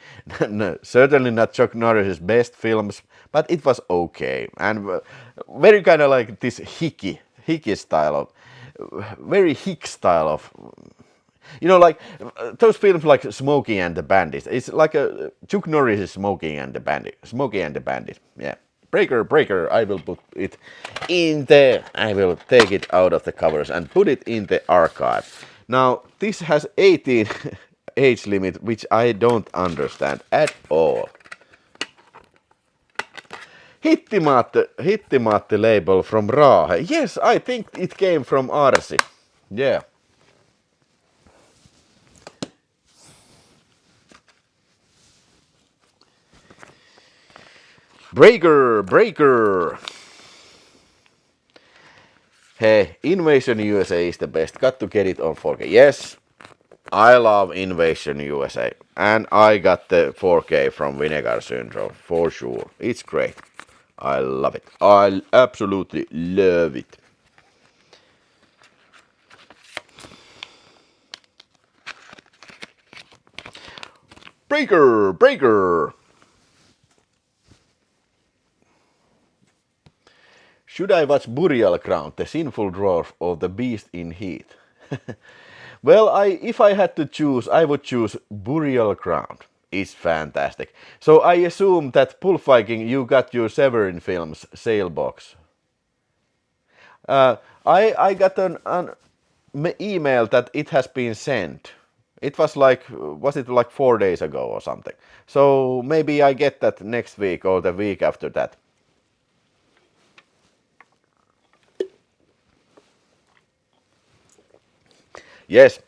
No, certainly not Chuck Norris's best films, but it was okay and very kind of like this hicky style of very hick style of. You know, like those films like Smokey and the Bandit. It's like a Chuck Norris' Smokey and the Bandit. Yeah. Breaker. I will put it in there. I will take it out of the covers and put it in the archive. Now, this has 18 age limit, which I don't understand at all. Hittimaatti label from Raahe. Yes, I think it came from Arsi. Yeah. Breaker. Hey, Invasion USA is the best. Got to get it on 4K. Yes, I love Invasion USA. And I got the 4K from Vinegar Syndrome, for sure. It's great. I love it. I absolutely love it. Breaker. Should I watch Burial Ground, the sinful dwarf of the beast in heat? Well, if I had to choose, I would choose Burial Ground. It's fantastic. So I assume that Pulp Viking, you got your Severin Films sale box. I got an email that it has been sent. It was like 4 days ago or something. So maybe I get that next week or the week after that. Yes,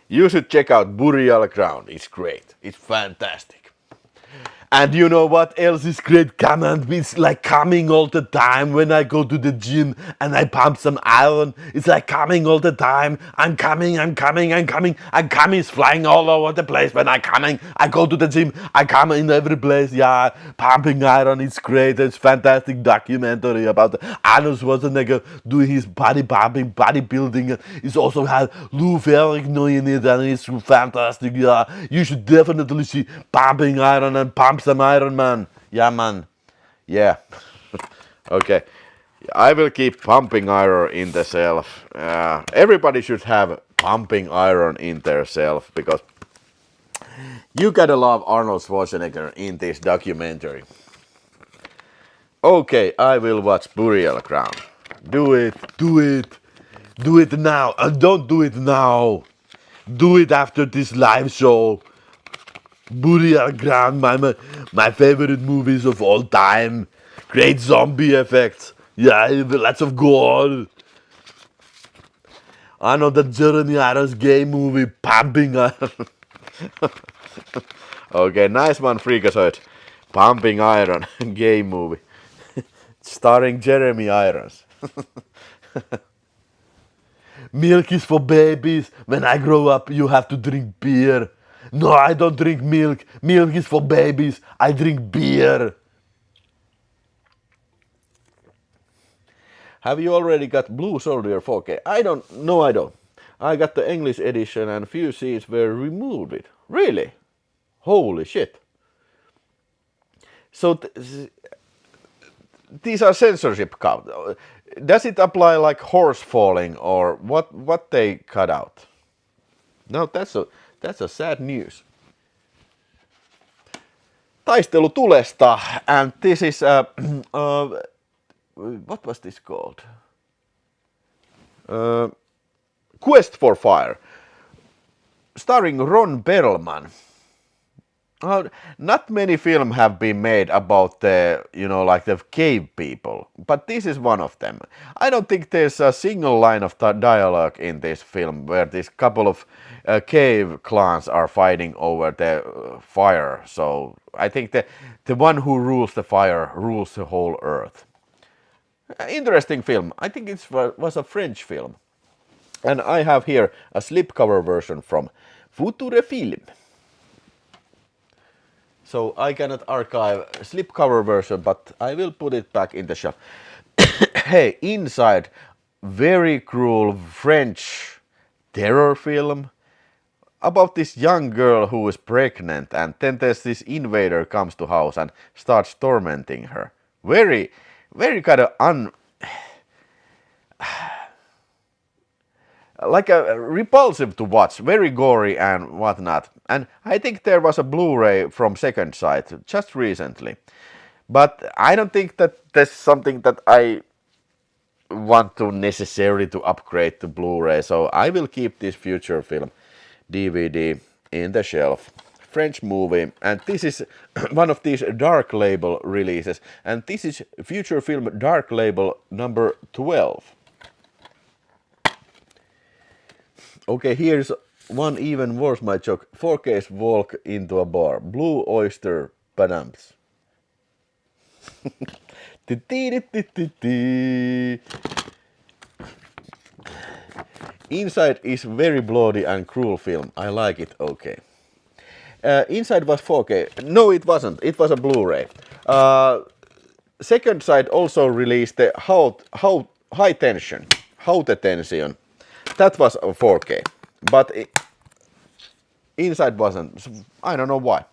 you should check out Burial Ground. It's great. It's fantastic. And you know what else is great? Command it's like coming all the time when I go to the gym and I pump some iron. It's like coming all the time. I'm coming. Is flying all over the place when I'm coming. I go to the gym. I come in every place. Yeah, pumping iron. It's great. It's fantastic documentary about Arnold Schwarzenegger doing his body pumping, bodybuilding. It's also had Lou Ferrigno in it and it's fantastic. Yeah, you should definitely see pumping iron and pump some Iron Man. Yeah, man. Yeah. Okay. I will keep pumping iron in the self. Everybody should have pumping iron in their self because you gotta love Arnold Schwarzenegger in this documentary. Okay, I will watch Burial Ground. Do it. Do it now. And don't do it now. Do it after this live show. Burial Ground, my favorite movies of all time. Great zombie effects. Yeah, lots of gore. I know the Jeremy Irons gay movie, Pumping Iron. Okay, nice one, Freakazoid. Pumping Iron, gay movie. Starring Jeremy Irons. Milk is for babies. When I grow up, you have to drink beer. No, I don't drink milk. Milk is for babies. I drink beer. Have you already got Blue Soldier 4K? I don't. No, I don't. I got the English edition and few scenes were removed. It really? Holy shit! So these are censorship count. Does it apply like horse falling or what? What they cut out? No, that's a sad news. Taistelu tulesta, and this is what was this called? Quest for Fire, starring Ron Perlman. Not many films have been made about the, like the cave people, but this is one of them. I don't think there's a single line of dialogue in this film where this couple of cave clans are fighting over the fire. So I think the one who rules the fire rules the whole earth. Interesting film. I think it was a French film. And I have here a slipcover version from Future Film. So I cannot archive slipcover version, but I will put it back in the shelf. Hey, inside, very cruel French terror film about this young girl who is pregnant, and then there's this invader comes to house and starts tormenting her. Very, very kind of like a repulsive to watch, very gory and whatnot. And I think there was a Blu-ray from Second Sight just recently. But I don't think that there's something that I want to necessarily to upgrade to Blu-ray. So I will keep this Future Film DVD in the shelf. French movie, and this is one of these dark label releases. And this is Future Film Dark Label number 12. Okay, here's one even worse, my joke. 4K's walk into a bar. Blue Oyster Padams. Inside is very bloody and cruel film. I like it, okay. Inside was 4K. No, it wasn't. It was a Blu-ray. Second Sight also released the high tension. Haute tension. That was 4K, but inside wasn't. I don't know why.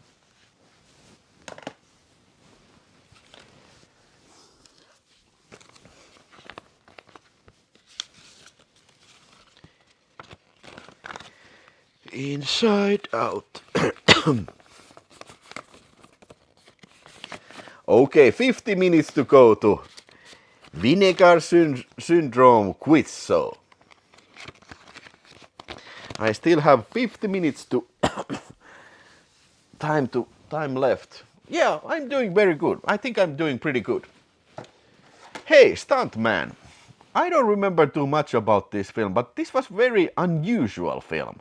Inside Out. Okay, 50 minutes to go to Vinegar Syndrome quiz show. I still have 50 minutes to time left. Yeah, I'm doing very good. I think I'm doing pretty good. Hey, Stuntman. I don't remember too much about this film, but this was very unusual film.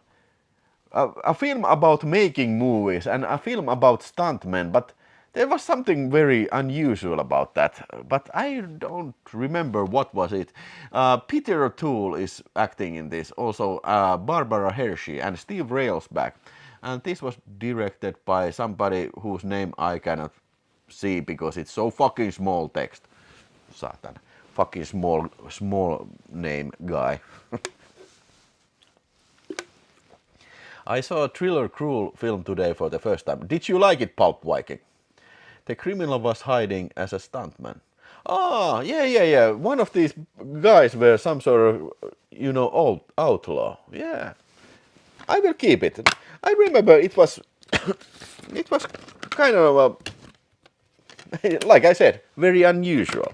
A film about making movies and a film about stuntmen, but there was something very unusual about that. But I don't remember what was it. Peter O'Toole is acting in this, also Barbara Hershey and Steve Railsback. And this was directed by somebody whose name I cannot see because it's so fucking small text. Satan. Fucking small name guy. I saw a thriller cruel film today for the first time. Did you like it, Pulp Viking? The criminal was hiding as a stuntman. Ah, yeah. One of these guys were some sort of, old outlaw. Yeah. I will keep it. I remember it was it was kind of like I said, very unusual.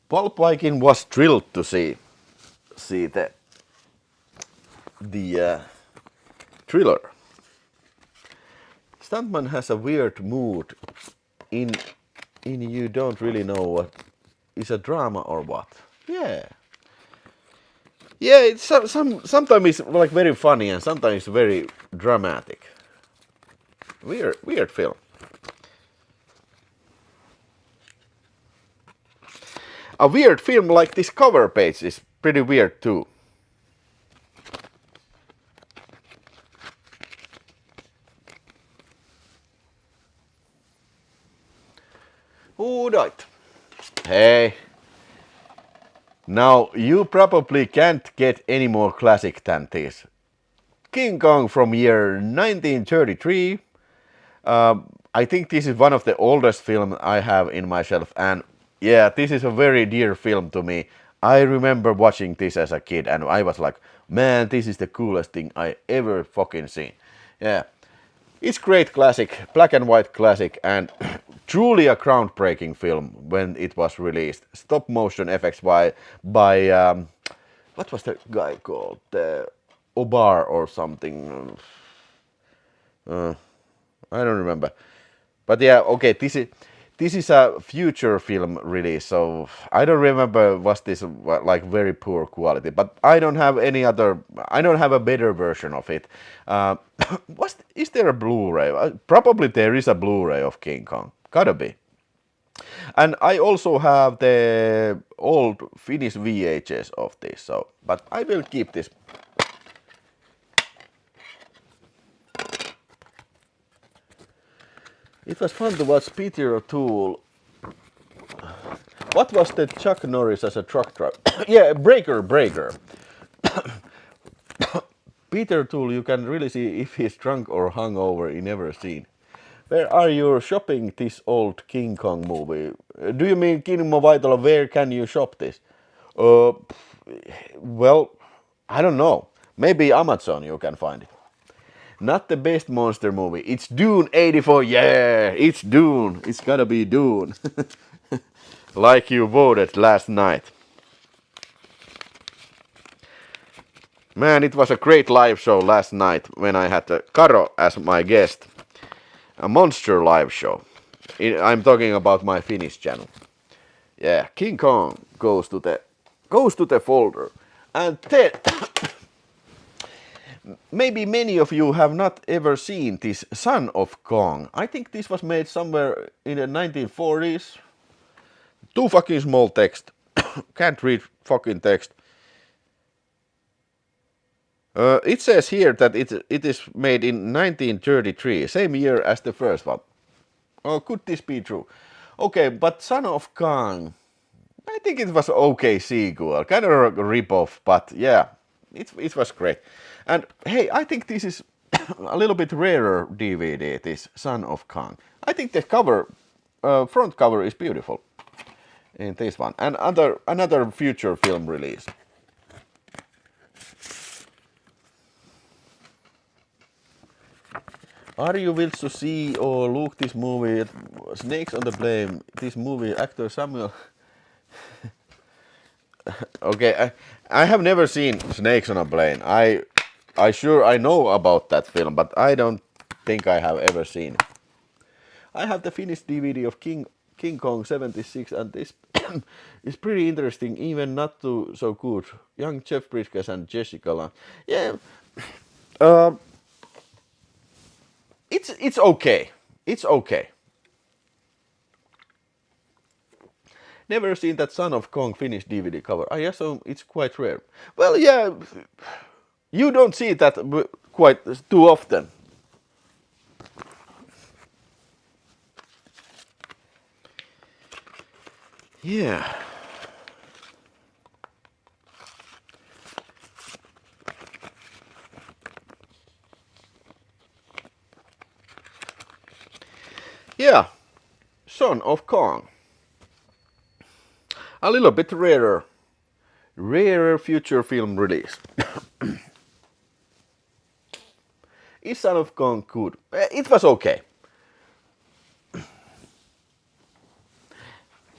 Pulp Viking was thrilled to see the the thriller. Stuntman has a weird mood in you don't really know what is a drama or what. Yeah. Yeah, it's sometimes it's like very funny and sometimes very dramatic. Weird film. A weird film like this cover page is pretty weird too. Alright. Hey. Now you probably can't get any more classic than this. King Kong from year 1933. I think this is one of the oldest films I have in my shelf, and yeah, this is a very dear film to me. I remember watching this as a kid and I was like, man, this is the coolest thing I ever fucking seen. Yeah, it's great classic, black and white classic, and truly a groundbreaking film when it was released. Stop motion effects by what was the guy called? Obar or something. I don't remember. But yeah, okay, this is a future film release, so I don't remember was this like very poor quality. But I don't have a better version of it. Is there a Blu-ray? Probably there is a Blu-ray of King Kong. Gotta be. And I also have the old Finnish VHS of this, so but I will keep this. It was fun to watch Peter O'Toole. What was the Chuck Norris as a truck driver? Yeah, Breaker. Peter O'Toole, you can really see if he's drunk or hungover in never seen. Where are you shopping this old King Kong movie? Do you mean Kinemo Vital? Where can you shop this? Well, I don't know. Maybe Amazon you can find it. Not the best monster movie. It's Dune 84. Yeah, it's Dune. It's gotta be Dune. Like you voted last night. Man, it was a great live show last night when I had Karo as my guest. A monster live show. I'm talking about my Finnish channel. Yeah, King Kong goes to the folder. And then maybe many of you have not ever seen this Son of Kong. I think this was made somewhere in the 1940s. Too fucking small text. Can't read fucking text. It says here that it is made in 1933, same year as the first one. Oh, could this be true? Okay, but Son of Kong, I think it was okay sequel, kind of a rip-off, but yeah, it was great. And hey, I think this is a little bit rarer DVD, this Son of Kong. I think the cover, front cover is beautiful in this one. And another future film release. Are you willing to see or look this movie, Snakes on the Plane, this movie, actor Samuel? Okay, I have never seen Snakes on a Plane. I know about that film, but I don't think I have ever seen it. I have the Finnish DVD of King Kong 76, and this is pretty interesting, even not too so good. Young Jeff Bridges and Jessica Lange. Yeah, it's okay. It's okay. Never seen that Son of Kong Finnish DVD cover. I assume it's quite rare. Well, yeah, you don't see that quite too often. Yeah. Yeah, Son of Kong. A little bit rarer future film release. Is Son of Kong good? It was okay.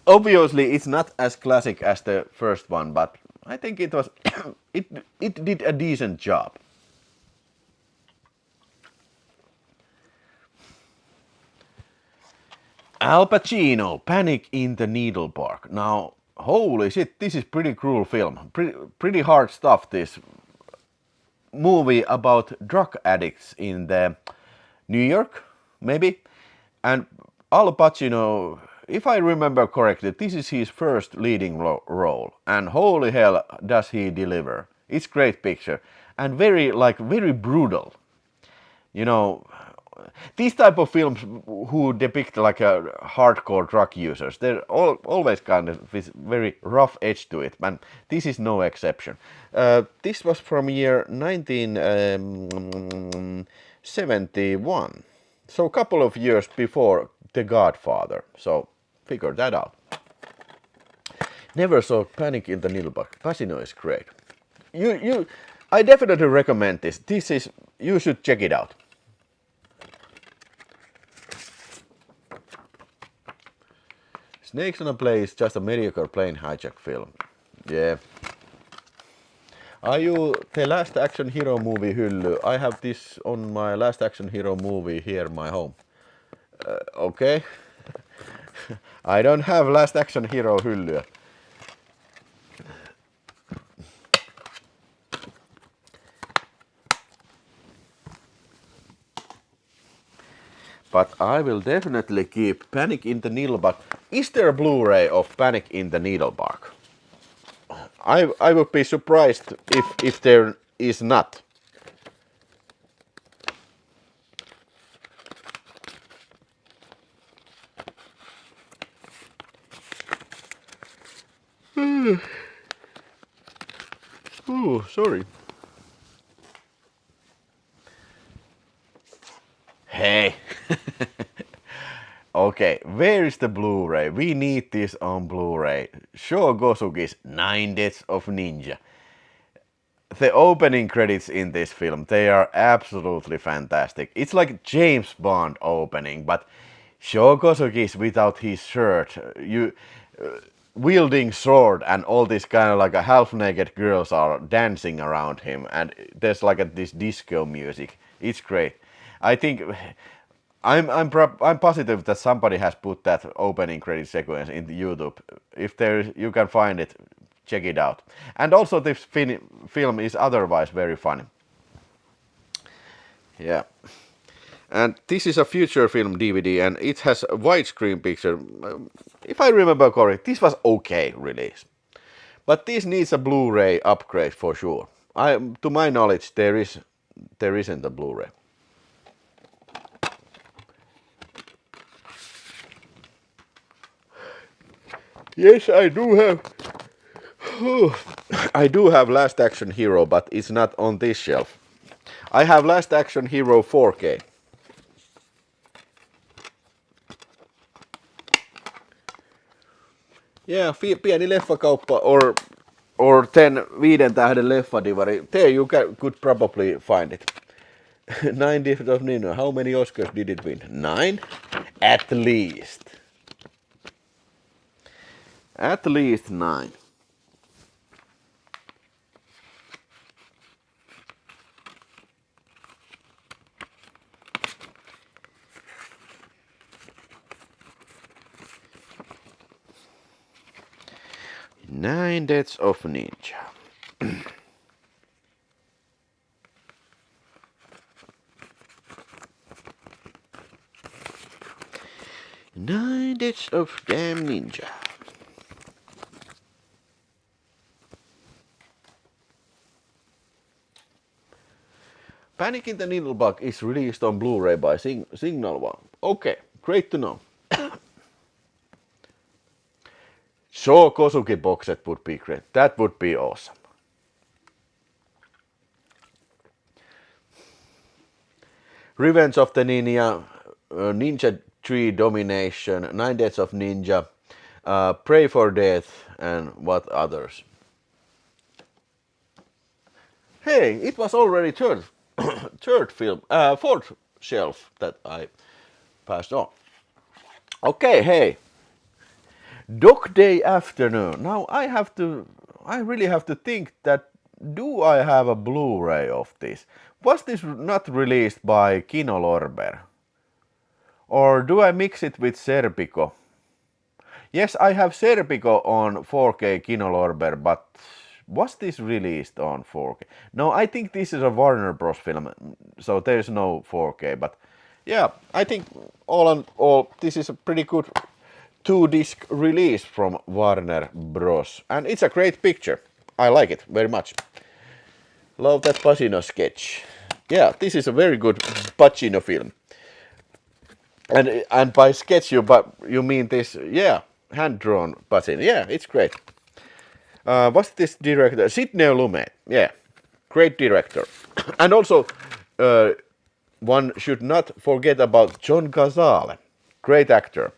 Obviously, it's not as classic as the first one, but I think it was it did a decent job. Al Pacino, Panic in the Needle Park. Now, holy shit, this is pretty cruel film. Pretty hard stuff, this movie about drug addicts in the New York, maybe. And Al Pacino, if I remember correctly, this is his first leading role. And holy hell, does he deliver. It's great picture. And very brutal. You know, these type of films who depict like a hardcore drug users, they're always kind of this very rough edge to it, and this is no exception. This was from year 1971, so a couple of years before The Godfather. So figure that out. Never saw Panic in the Needle Park. Pacino is great. I definitely recommend this. You should check it out. Snakes on a Plane is just a mediocre plane hijack film. Yeah. Are you the Last Action Hero movie hylly? I have this on my Last Action Hero movie here in my home. Okay. I don't have Last Action Hero hyllyä. But I will definitely keep Panic in the Needle Park. Is there a Blu-ray of Panic in the Needle Park? I would be surprised if there is not. Oh, sorry. Hey. Okay, where is the Blu-ray? We need this on Blu-ray. Sho Gosuke's 9 Deaths of Ninja. The opening credits in this film, they are absolutely fantastic. It's like James Bond opening, but Sho Gosuke's without his shirt, wielding sword, and all these kind of like a half-naked girls are dancing around him, and there's like this disco music. It's great. I think I'm positive that somebody has put that opening credit sequence into YouTube. If you can find it, check it out. And also this film is otherwise very funny. Yeah. And this is a future film DVD, and it has a widescreen picture. If I remember correctly, this was okay release. But this needs a Blu-ray upgrade for sure. To my knowledge, there isn't a Blu-ray. Yes, I do have. I do have Last Action Hero, but it's not on this shelf. I have Last Action Hero 4K. Yeah, pieni leffakauppa or 10 viiden tähden leffadivari. There you could probably find it. 9 Deaths of Ninja. How many Oscars did it win? 9? At least. At least 9. Nine Deaths of Ninja. Nine Deaths of Damn Ninja. Panic in the Needle Park is released on Blu-ray by Signal One. Okay, great to know. Sho Kosuke box set would be great. That would be awesome. Revenge of the Ninja, Ninja Tree Domination, 9 Deaths of Ninja, Pray for Death, and what others. Hey, it was already fourth shelf that I passed on. Okay, hey. Dog Day Afternoon. Now I really have to think that, do I have a Blu-ray of this? Was this not released by Kino Lorber? Or do I mix it with Serpico? Yes, I have Serpico on 4K Kinolorber, but was this released on 4K? No, I think this is a Warner Bros. Film, so there's no 4K. But yeah, I think all in all, this is a pretty good 2-disc release from Warner Bros. And it's a great picture. I like it very much. Love that Pacino sketch. Yeah, this is a very good Pacino film. And by sketch you mean this, yeah, hand-drawn Pacino. Yeah, it's great. What's this director? Sidney Lumet. Yeah, great director. And also, one should not forget about John Cazale. Great actor.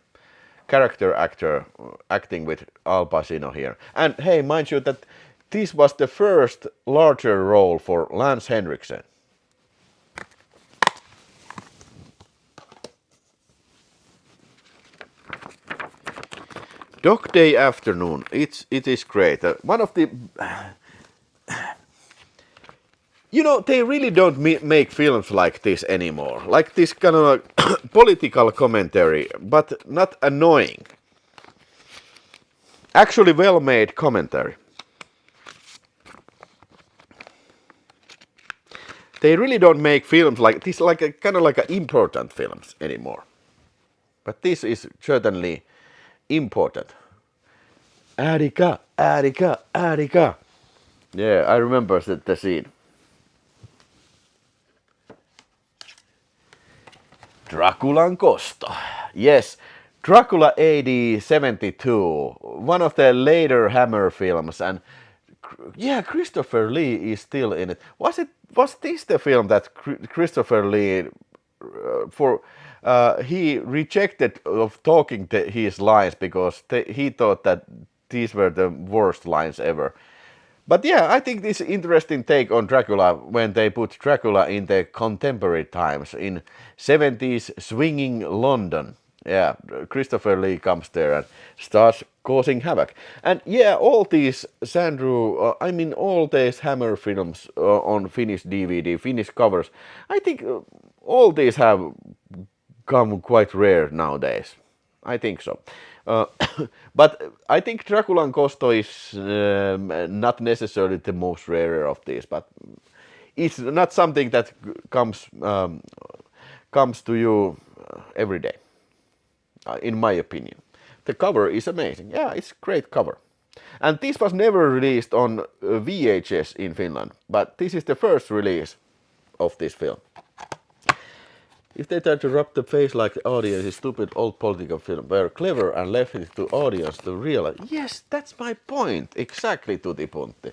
Character actor acting with Al Pacino here. And hey, mind you that this was the first larger role for Lance Henriksen. Dog Day Afternoon, it is great. One of the, you know, they really don't make films like this anymore. Like this kind of like political commentary, but not annoying. Actually well-made commentary. They really don't make films like this, like a kind of like a important films anymore. But this is certainly important. Attica, Attica, Attica. Yeah, I remember the scene. Draculan Kosto. Yes, Dracula AD 72, one of the later Hammer films, and yeah, Christopher Lee is still in it. Was this the film that Christopher Lee he rejected of talking his lines because he thought that these were the worst lines ever. But yeah, I think this interesting take on Dracula when they put Dracula in the contemporary times in 70s swinging London. Yeah, Christopher Lee comes there and starts causing havoc. And yeah, all these all these Hammer films on Finnish DVD, Finnish covers, I think all these have come quite rare nowadays. I think so. But I think Draculan Kosto is not necessarily the most rare of these, but it's not something that comes to you every day, in my opinion. The cover is amazing. Yeah, it's a great cover. And this was never released on VHS in Finland, but this is the first release of this film. If they try to rub the face like the audience is stupid old political film, were clever and left it to audience to realize. Yes, that's my point. Exactly, Tutti Punti.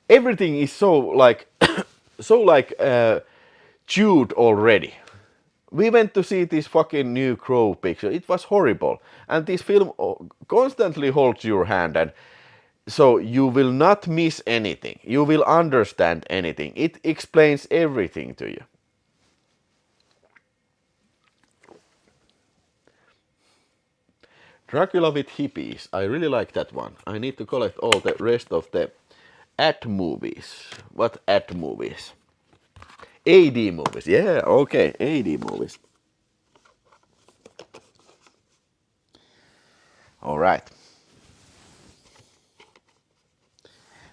Everything is so like, chewed already. We went to see this fucking new Crow picture. It was horrible. And this film constantly holds your hand, and so you will not miss anything. You will understand anything. It explains everything to you. Dracula with hippies. I really like that one. I need to collect all the rest of the ad movies. What ad movies? AD movies. Yeah, okay, AD movies. All right.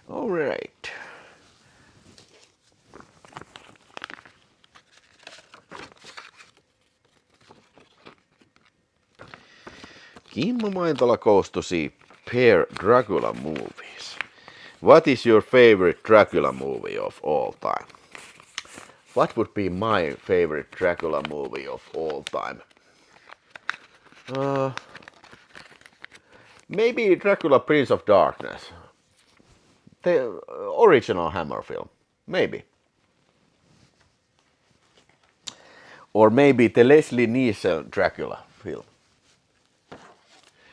All right. Kimmo Maintola goes to see pair Dracula movies. What is your favorite Dracula movie of all time? What would be my favorite Dracula movie of all time? Maybe Dracula Prince of Darkness. The original Hammer film. Maybe. Or maybe the Leslie Nielsen Dracula film.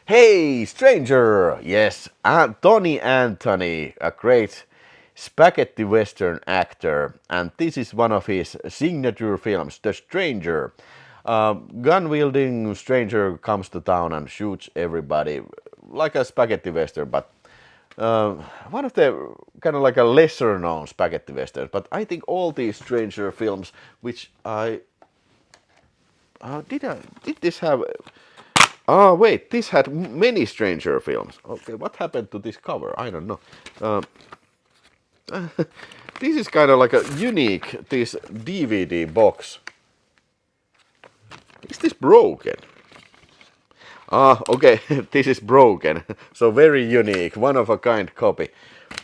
Hey, stranger! Yes, Tony Anthony, a great spaghetti western actor, and this is one of his signature films, The Stranger. Gun-wielding stranger comes to town and shoots everybody like a spaghetti western, but one of the kind of like a lesser known spaghetti westerns. But I think all these stranger films, which I Did this have? Oh wait, this had many Stranger films. Okay, what happened to this cover? I don't know. This is kind of like a unique, this DVD box. Is this broken? Ah, okay, this is broken. So very unique, one of a kind copy.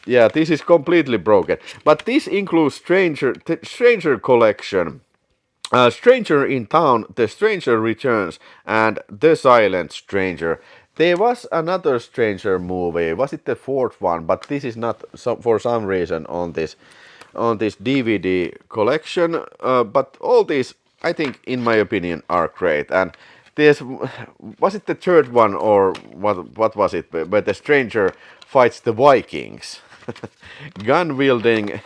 Yeah, this is completely broken. But this includes Stranger Collection, Stranger in Town, The Stranger Returns, and The Silent Stranger. There was another Stranger movie. Was it the fourth one? But this is not for some reason on this DVD collection. But all these, I think, in my opinion, are great. And this was it the third one or what was it? Where the Stranger fights the Vikings, gun wielding.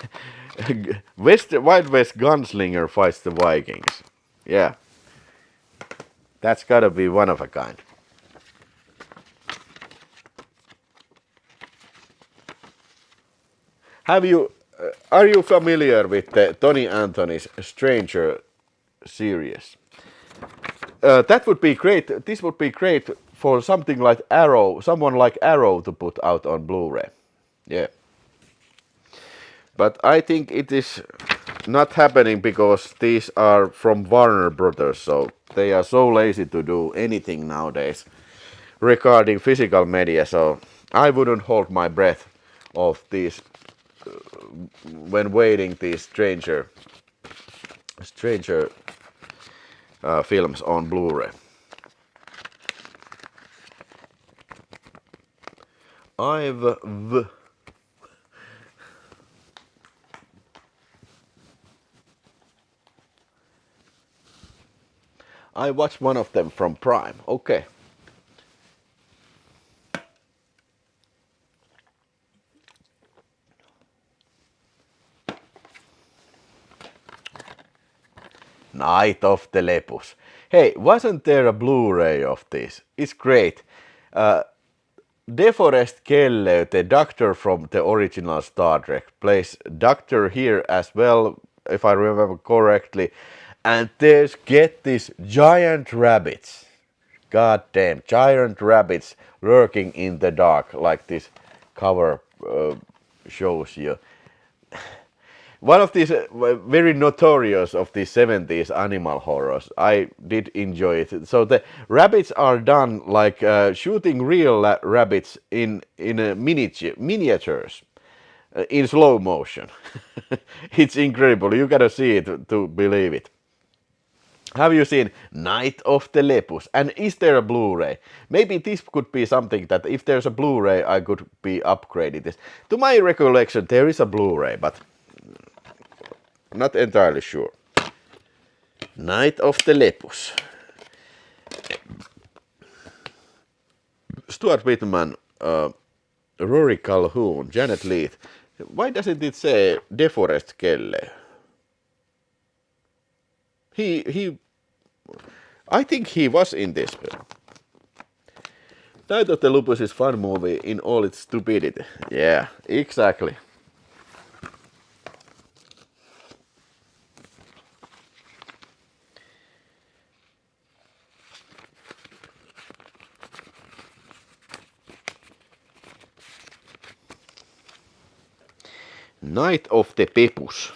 Wild West gunslinger fights the Vikings. Yeah. That's gotta be one of a kind. Are you familiar with the Tony Anthony's Stranger series? That would be great. This would be great for something like Arrow, someone like Arrow to put out on Blu-ray. Yeah. But I think it is not happening because these are from Warner Brothers, so they are so lazy to do anything nowadays regarding physical media, so I wouldn't hold my breath of these when waiting these Stranger films on Blu-ray. I watched one of them from Prime. Okay. Night of the Lepus. Hey, wasn't there a Blu-ray of this? It's great. DeForest Kelley, the doctor from the original Star Trek, plays doctor here as well, if I remember correctly. And get these giant rabbits. God damn, giant rabbits lurking in the dark, like this cover shows you. One of these very notorious of these 70s animal horrors. I did enjoy it. So the rabbits are done like shooting real rabbits in miniatures in slow motion. It's incredible. You gotta see it to believe it. Have you seen Night of the Lepus? And is there a Blu-ray? Maybe this could be something that if there's a Blu-ray, I could be upgraded this. To my recollection, there is a Blu-ray, but not entirely sure. Night of the Lepus. Stuart Whitman, Rory Calhoun, Janet Leigh. Why doesn't it say DeForest Kelley? I think he was in this film. Night of the Lepus is fun movie in all its stupidity. Yeah, exactly. Night of the Pepus.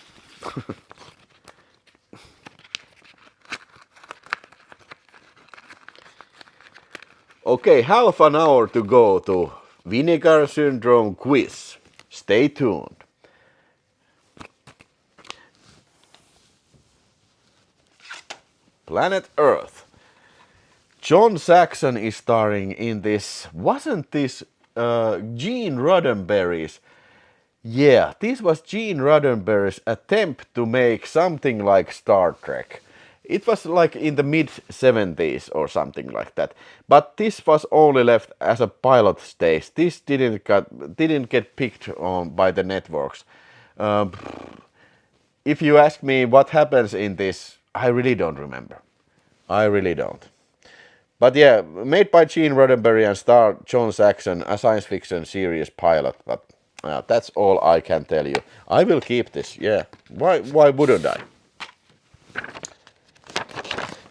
Okay, half an hour to go to Vinegar Syndrome quiz. Stay tuned. Planet Earth. John Saxon is starring in this. Wasn't this Gene Roddenberry's? Yeah, this was Gene Roddenberry's attempt to make something like Star Trek. It was like in the mid-70s or something like that. But this was only left as a pilot stage. This didn't get picked on by the networks. If you ask me what happens in this, I really don't remember. I really don't. But yeah, made by Gene Roddenberry and starred John Saxon, a science fiction series pilot. But that's all I can tell you. I will keep this, yeah. Why wouldn't I?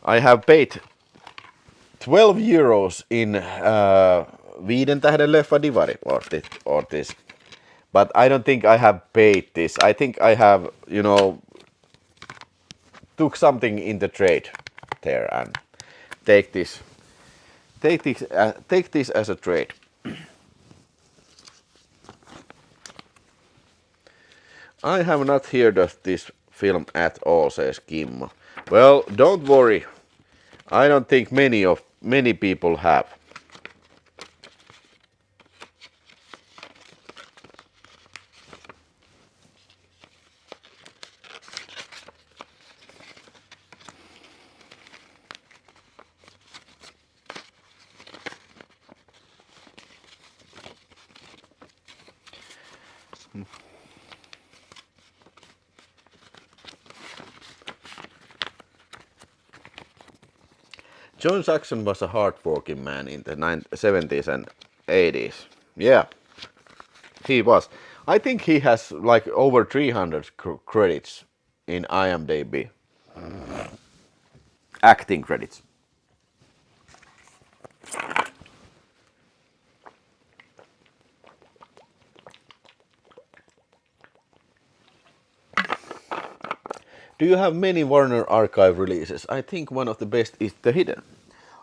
I have paid 12 euros in Viiden tähden leffa divari or this. But I don't think I have paid this. I think I have, you know, took something in the trade there and take this as a trade. I have not heard of this film at all, says Kimmo. Well, don't worry. I don't think many people have. John Saxon was a hard-working man in the 70s and 80s. Yeah, he was. I think he has like over 300 credits in IMDb. Acting credits. Do you have many Warner Archive releases? I think one of the best is The Hidden.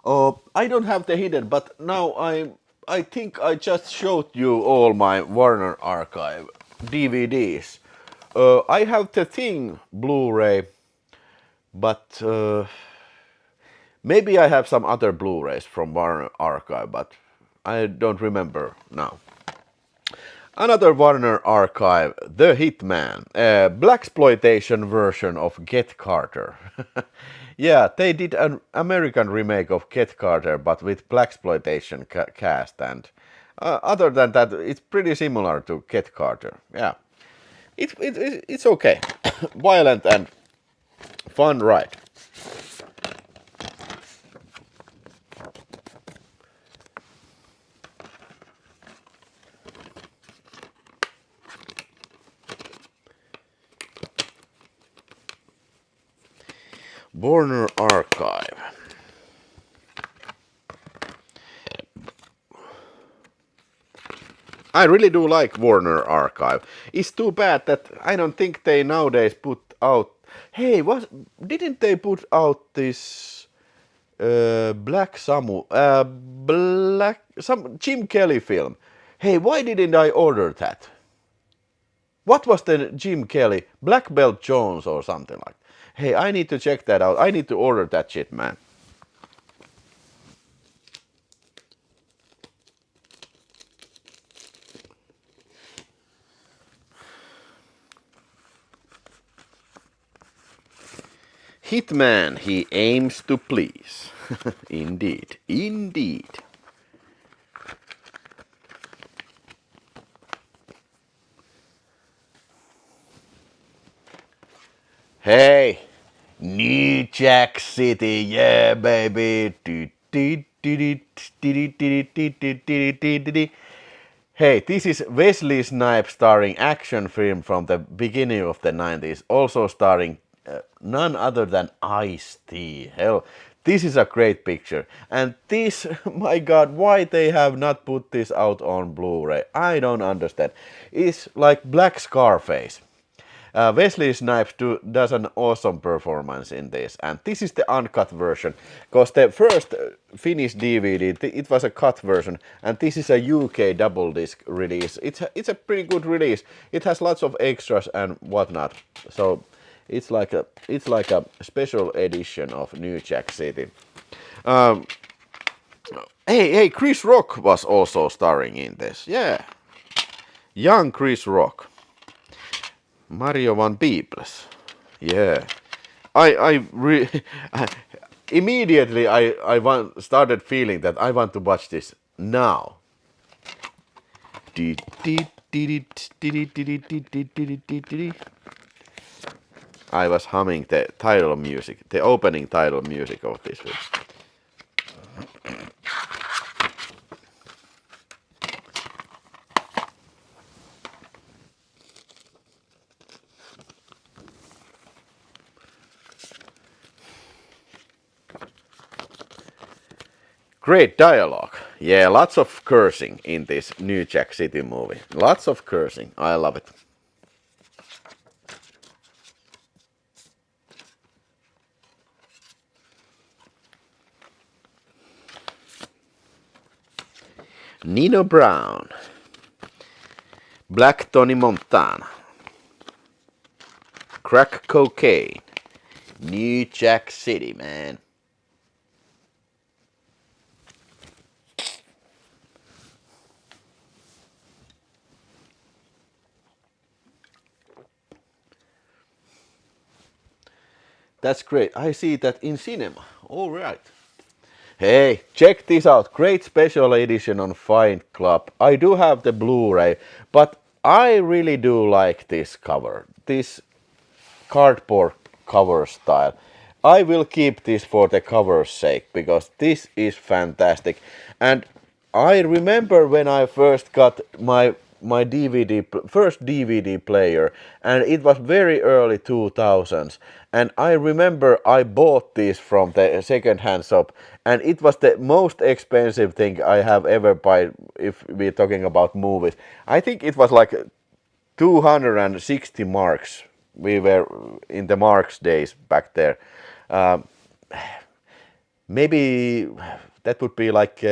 I don't have The Hidden, but now I think I just showed you all my Warner Archive DVDs. I have The Thing Blu-ray, but maybe I have some other Blu-rays from Warner Archive, but I don't remember now. Another Warner Archive, The Hitman, a blaxploitation version of Get Carter. Yeah, they did an American remake of Get Carter, but with blaxploitation cast, and other than that, it's pretty similar to Get Carter. Yeah, it's okay, violent and fun ride. Warner Archive. I really do like Warner Archive. It's too bad that I don't think they nowadays put out. Hey, didn't they put out this some Jim Kelly film? Hey, why didn't I order that? What was the Jim Kelly Black Belt Jones or something like? Hey, I need to check that out. I need to order that shit, man. Hitman, he aims to please. Indeed, indeed. Hey, New Jack City, yeah, baby. Hey, this is Wesley Snipes starring action film from the beginning of the 90s, also starring none other than Ice-T. Hell, this is a great picture. And this, my god, why they have not put this out on Blu-ray? I don't understand. It's like Black Scarface. Wesley Snipes does an awesome performance in this, and this is the uncut version, because the first Finnish DVD, it was a cut version, and this is a UK double disc release. It's a pretty good release. It has lots of extras and whatnot, so it's like a special edition of New Jack City. Hey, Chris Rock was also starring in this. Yeah, young Chris Rock. Mario Van Peebles. Yeah. Immediately started feeling that I want to watch this now. I was humming the title music, the opening title music of this film. Great dialogue. Yeah, lots of cursing in this New Jack City movie. Lots of cursing. I love it. Nino Brown. Black Tony Montana. Crack cocaine. New Jack City, man. That's great. I see that in cinema. All right. Hey, check this out. Great special edition on Find Club. I do have the Blu-ray, but I really do like this cover. This cardboard cover style. I will keep this for the cover's sake because this is fantastic. And I remember when I first got my first DVD player, and it was very early 2000s, and I remember I bought this from the second-hand shop, and it was the most expensive thing I have ever bought if we're talking about movies. I think it was like 260 marks. We were in the marks days back there. Maybe that would be like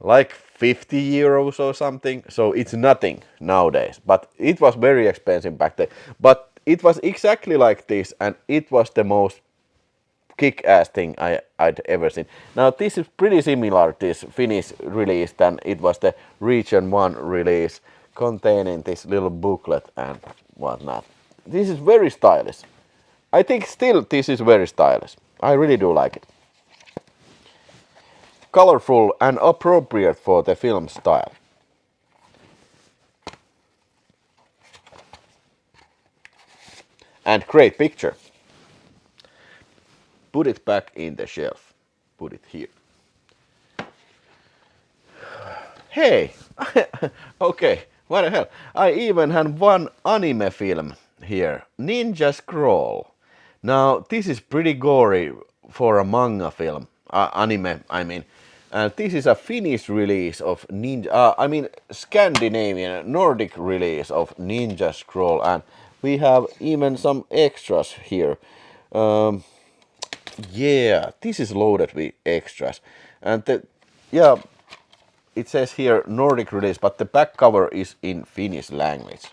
like 50 euros or something. So it's nothing nowadays, but it was very expensive back then. But it was exactly like this, and it was the most kick-ass thing I'd ever seen. Now this is pretty similar, this Finnish release, than it was the Region 1 release, containing this little booklet and whatnot. This is very stylish. I think still this is very stylish. I really do like it. Colorful and appropriate for the film style. And great picture. Put it back in the shelf. Put it here. Hey! Okay, what the hell? I even had one anime film here. Ninja Scroll. Now, this is pretty gory for a manga film. Anime, I mean. And this is a Finnish release of Scandinavian, Nordic release of Ninja Scroll. And we have even some extras here. Yeah, this is loaded with extras. And it says here Nordic release, but the back cover is in Finnish language.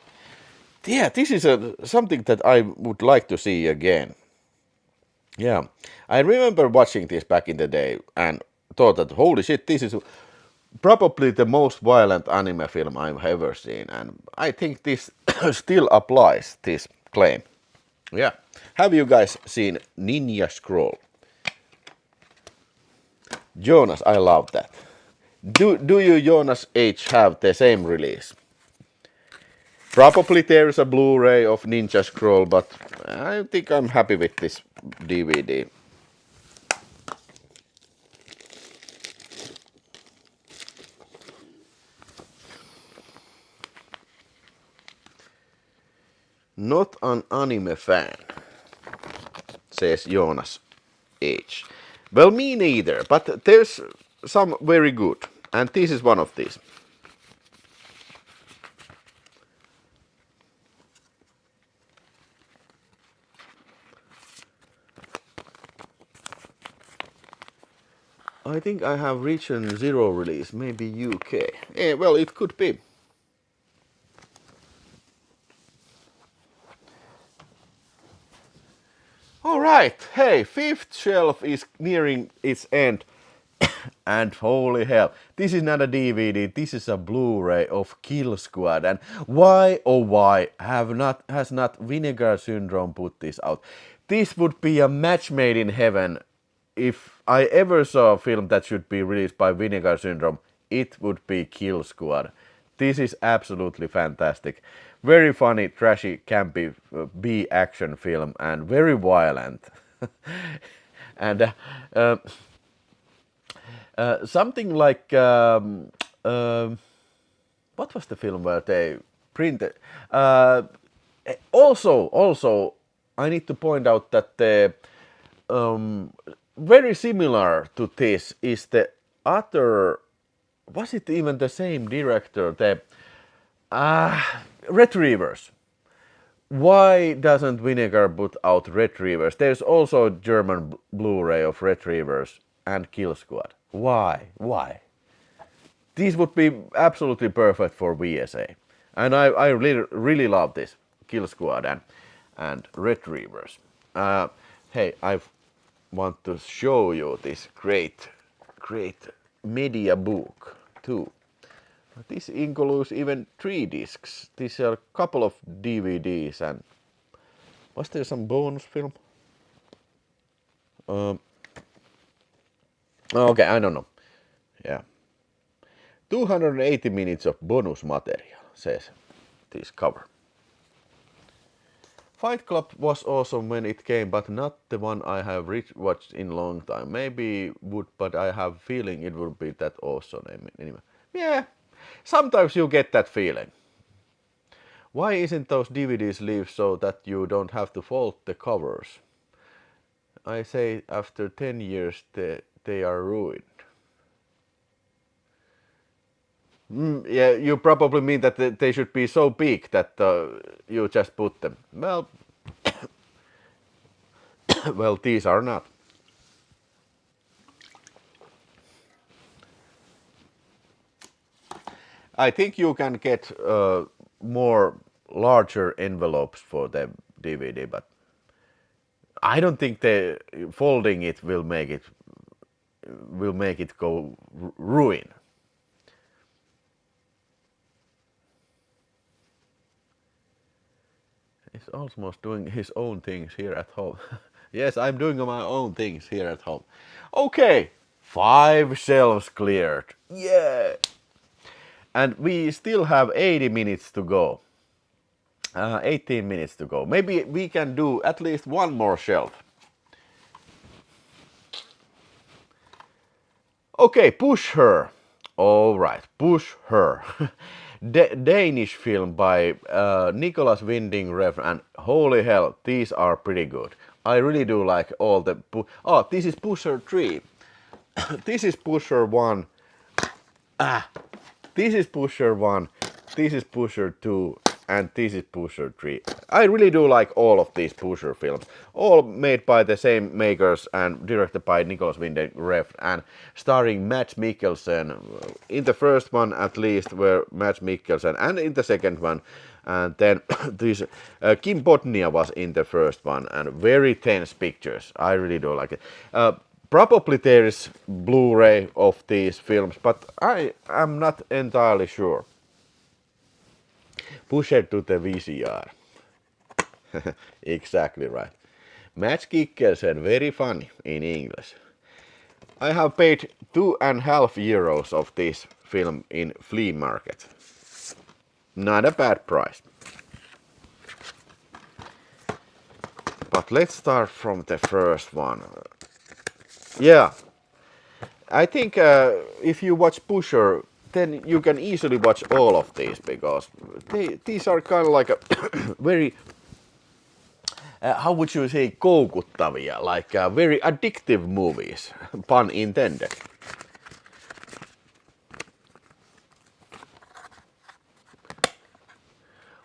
Yeah, this is something that I would like to see again. Yeah, I remember watching this back in the day and thought that holy shit, this is probably the most violent anime film I've ever seen, and I think this still applies, this claim. Yeah. Have you guys seen Ninja Scroll? Jonas, I love that. Do you, Jonas H, have the same release? Probably there is a Blu-ray of Ninja Scroll, but I think I'm happy with this DVD. Not an anime fan, says Jonas H. Well, me neither, but there's some very good, and this is one of these. I think I have Region 0 release, maybe UK. Well, it could be. Alright, hey, fifth shelf is nearing its end. And holy hell, this is not a DVD, this is a Blu-ray of Kill Squad. And why, oh why, has not Vinegar Syndrome put this out? This would be a match made in heaven. If I ever saw a film that should be released by Vinegar Syndrome, it would be Kill Squad. This is absolutely fantastic. Very funny, trashy, campy B-action film and very violent. And something like what was the film where they printed? Also, I need to point out that the very similar to this is the other. Was it even the same director? The Retrievers. Why doesn't Vinegar put out Retrievers? There's also a German Blu-ray of Retrievers and Kill Squad. Why? Why? These would be absolutely perfect for VSA. And I really love this Kill Squad and Retrievers. Hey, I want to show you this great media book too. This includes even 3 discs. These are a couple of DVDs and was there some bonus film? Okay, I don't know. Yeah. 280 minutes of bonus material, says this cover. Fight Club was awesome when it came, but not the one I have watched in a long time. Maybe would, but I have feeling it would be that awesome anyway. Yeah, sometimes you get that feeling. Why isn't those DVDs leave so that you don't have to fold the covers? I say after 10 years they are ruined. Yeah, you probably mean that they should be so big that you just put them. Well, well, these are not. I think you can get more larger envelopes for the DVD, but I don't think the folding it will make it go ruin. He's almost doing his own things here at home. Yes, I'm doing my own things here at home. Okay, 5 shelves cleared. Yeah! And we still have 80 minutes to go. 18 minutes to go. Maybe we can do at least one more shelf. Okay, Push Her. Alright, Push Her. Danish film by Nicholas Winding Refn, and holy hell, these are pretty good. I really do like all the... Oh, this is Pusher 3. This is Pusher 1. This is Pusher 1. This is Pusher 2. And this is Pusher 3. I really do like all of these Pusher films. All made by the same makers and directed by Nicholas Winding Refn and starring Mads Mikkelsen. In the first one at least were Mads Mikkelsen, and in the second one. And then this Kim Bodnia was in the first one, and very tense pictures. I really do like it. Probably there is Blu-ray of these films, but I am not entirely sure. Push it to the VCR. Exactly right. Mads Mikkelsen, very funny in English. I have paid €2.50 of this film in flea market. Not a bad price. But let's start from the first one. Yeah, I think if you watch Pusher, then you can easily watch all of these because these are kind of like a very, how would you say, koukuttavia, like very addictive movies, pun intended.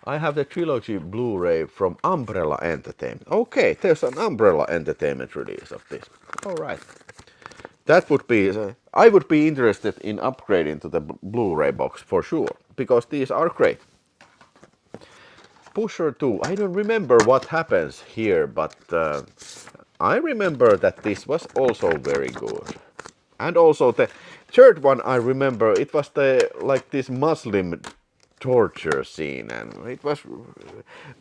I have the trilogy Blu-ray from Umbrella Entertainment. Okay, there's an Umbrella Entertainment release of this. All right. That would be, I would be interested in upgrading to the Blu-ray box for sure, because these are great. Pusher 2, I don't remember what happens here, but I remember that this was also very good. And also the third one I remember, it was the like this Muslim torture scene, and it was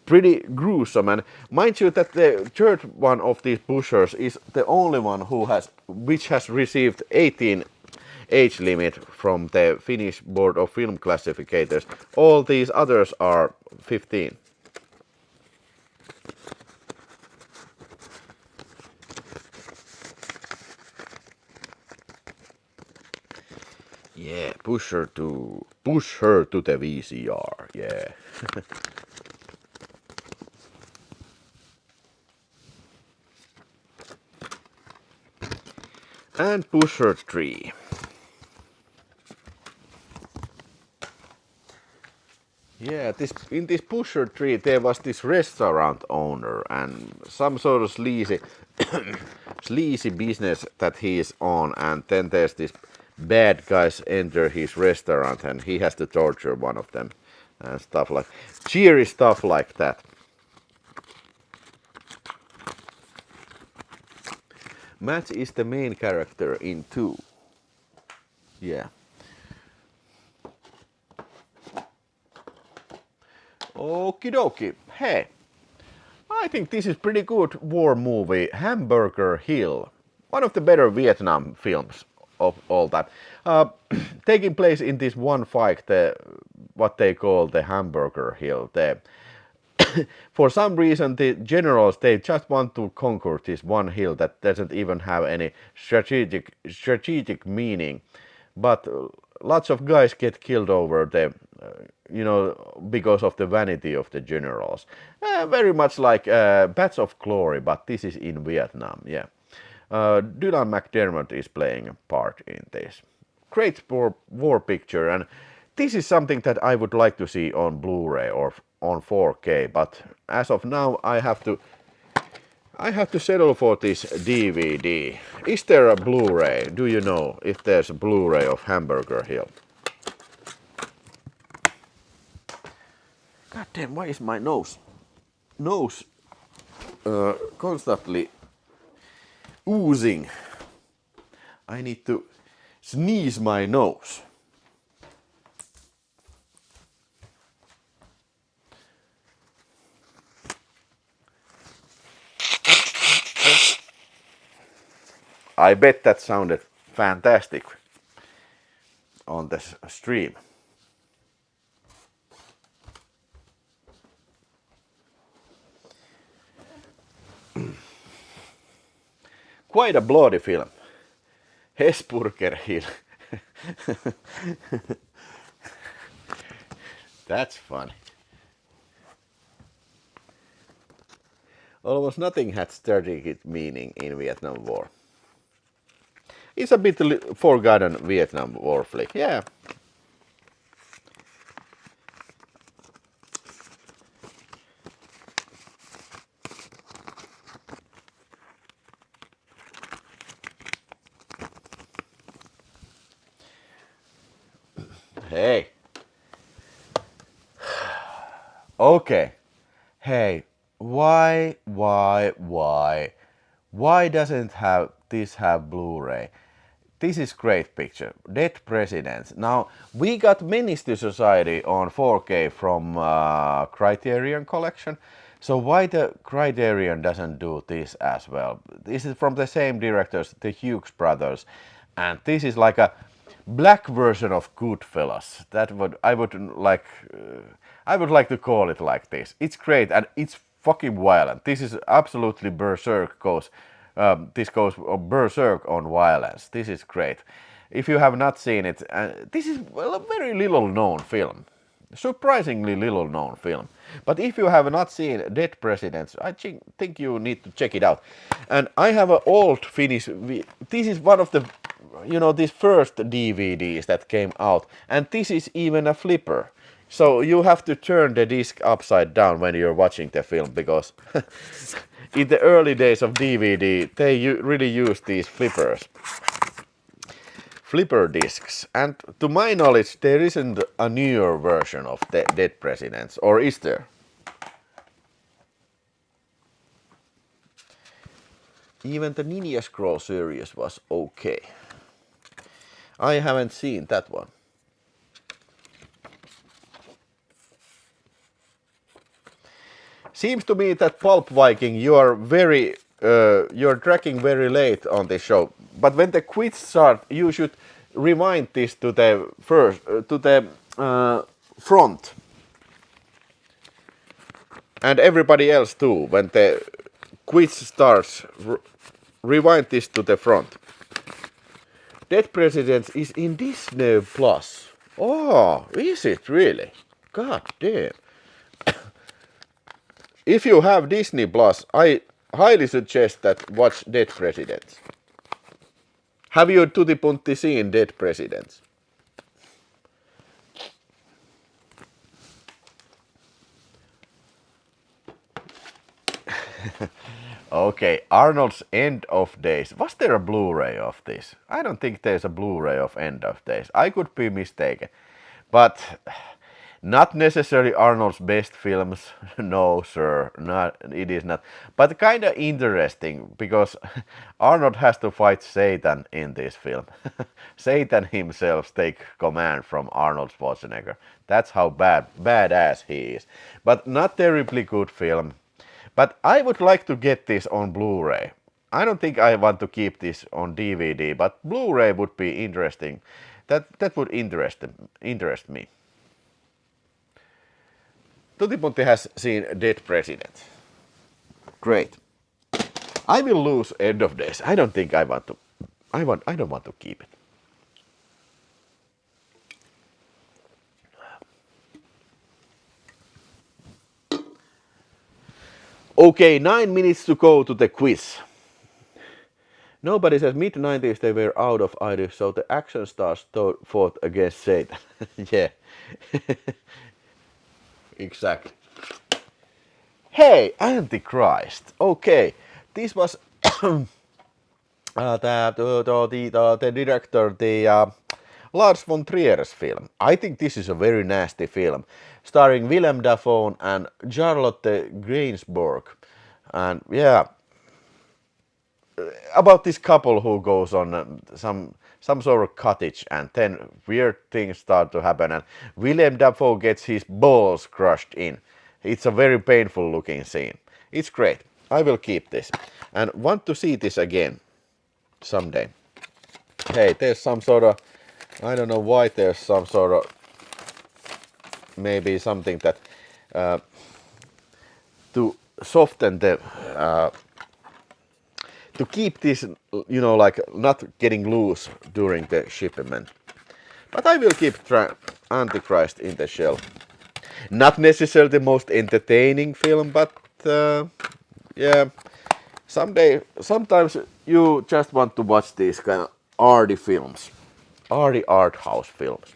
pretty gruesome. And mind you that the third one of these Pushers is the only one which has received 18 age limit from the Finnish Board of Film Classificators. All these others are 15. Yeah, push her to the VCR. Yeah. And Pusher Tree. Yeah, in this Pusher Tree there was this restaurant owner and some sort of sleazy sleazy business that he is on, and then there's this bad guys enter his restaurant and he has to torture one of them and stuff like cheery stuff like that. Matt is the main character in 2. Yeah. Okie dokie. Hey, I think this is pretty good war movie, Hamburger Hill. One of the better Vietnam films of all time. Taking place in this one fight, what they call the Hamburger Hill. For some reason, the generals, they just want to conquer this one hill that doesn't even have any strategic meaning. But lots of guys get killed over because of the vanity of the generals. Very much like Bats of Glory, but this is in Vietnam, yeah. Dylan McDermott is playing a part in this. Great war picture, and this is something that I would like to see on Blu-ray or on 4K, but as of now I have to settle for this DVD. Is there a Blu-ray? Do you know if there's a Blu-ray of Hamburger Hill? God damn, why is my nose constantly oozing? I need to sneeze my nose. I bet that sounded fantastic on the stream. Quite a bloody film. Hesburger Hill. That's funny. Almost nothing had strategic meaning in Vietnam War. It's a bit forgotten Vietnam War flick, yeah. Hey. Okay. Hey, why doesn't this have Blu-ray? This is great picture. Dead Presidents. Now, we got Menace to Society on 4K from Criterion Collection. So why the Criterion doesn't do this as well? This is from the same directors, the Hughes brothers. And this is like a black version of Goodfellas. I would like to call it like this. It's great and it's fucking violent. This is absolutely berserk this goes berserk on violence. This is great. If you have not seen it, this is a very little known film. Surprisingly little known film. But if you have not seen Dead Presidents, I think you need to check it out. And I have an old Finnish. This is one of the, these first DVDs that came out. And this is even a flipper. So you have to turn the disc upside down when you're watching the film, because in the early days of DVD, they really used these flipper discs. And to my knowledge, there isn't a newer version of the Dead Presidents, or is there? Even the Ninja Scroll series was okay. I haven't seen that one. Seems to me that Pulp Viking, you're tracking very late on this show. But when the quiz start, you should rewind this to the front. And everybody else too. When the quiz starts, rewind this to the front. Dead Presidents is in Disney Plus. Oh, is it really? God damn. If you have Disney Plus, I highly suggest that watch Dead Presidents. Have you, Tutti Puntti, seen Dead Presidents? Okay, Arnold's End of Days. Was there a Blu-ray of this? I don't think there's a Blu-ray of End of Days. I could be mistaken. But not necessarily Arnold's best films. No, sir, it is not. But kind of interesting because Arnold has to fight Satan in this film. Satan himself takes command from Arnold Schwarzenegger. That's how badass he is. But not terribly good film. But I would like to get this on Blu-ray. I don't think I want to keep this on DVD, but Blu-ray would be interesting. That would interest me. Tutti Puntti has seen Dead President. Great. I will lose End of Days. I don't think I want to. I don't want to keep it. Okay, 9 minutes to go to the quiz. Nobody says mid-90s they were out of ideas, so the action stars fought against Satan. Yeah. Exactly. Hey, Antichrist. Okay, this was the director, Lars von Trier's film. I think this is a very nasty film, starring Willem Dafoe and Charlotte Gainsbourg. And yeah, about this couple who goes on some sort of cottage, and then weird things start to happen, and Willem Dafoe gets his balls crushed in. It's a very painful looking scene. It's great. I will keep this and want to see this again someday. Hey, there's some sort of, I don't know why there's some sort of, maybe something that to soften the to keep this, you know, like not getting loose during the shipment. But I will keep Antichrist in the shelf. Not necessarily the most entertaining film, but yeah, sometimes you just want to watch these kind of arty films, arty art house films.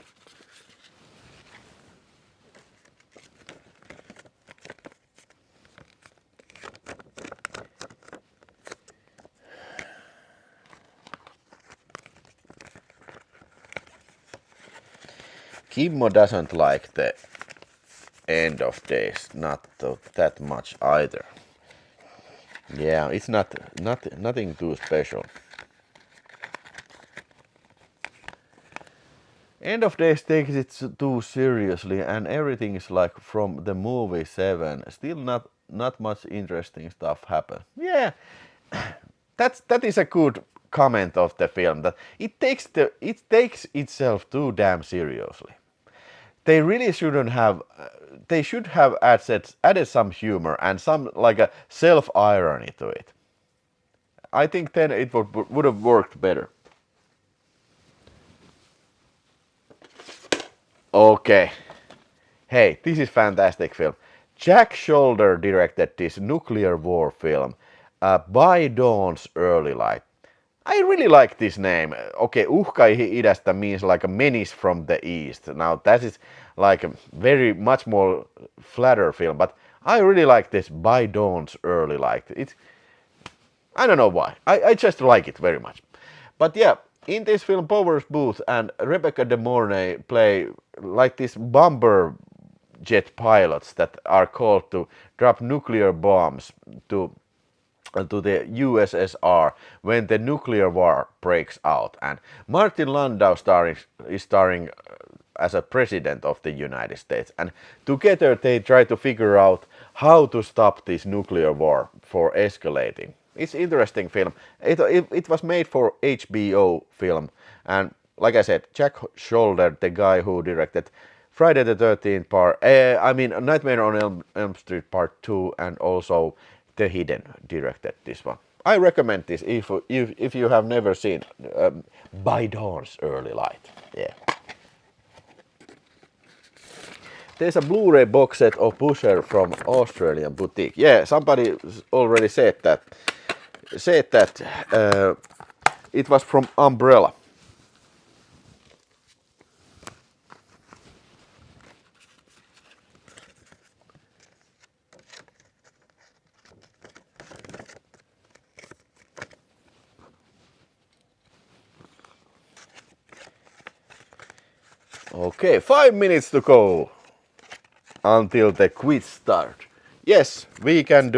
Kimmo doesn't like the End of Days, not that much either. Yeah, it's nothing too special. End of Days takes it too seriously, and everything is like from the movie 7. Still not much interesting stuff happen. Yeah, that is a good comment of the film, that it takes itself too damn seriously. They really shouldn't have. They should have added some humor and some like a self-irony to it. I think then it would have worked better. Okay. Hey, this is fantastic film. Jack Shoulder directed this nuclear war film, By Dawn's Early Light. I really like this name. Okay, Uhka idästä means like a menace from the east. Now that is like a very much more flatter film, but I really like this By Dawn's Early Light. I don't know why. I just like it very much. But yeah, in this film, Powers Booth and Rebecca De Mornay play like these bomber jet pilots that are called to drop nuclear bombs to the USSR when the nuclear war breaks out. And Martin Landau is starring as a president of the United States. And together they try to figure out how to stop this nuclear war for escalating. It's an interesting film. It was made for HBO film. And like I said, Jack Shoulder, the guy who directed Friday the 13th Nightmare on Elm Street Part 2 and also The Hidden directed this one. I recommend this if you have never seen By Dawn's Early Light. Yeah. There's a Blu-ray box set of Pusher from Australian boutique. Yeah, somebody already said that It was from Umbrella. Okay, 5 minutes to go until the quiz start. Yes, we can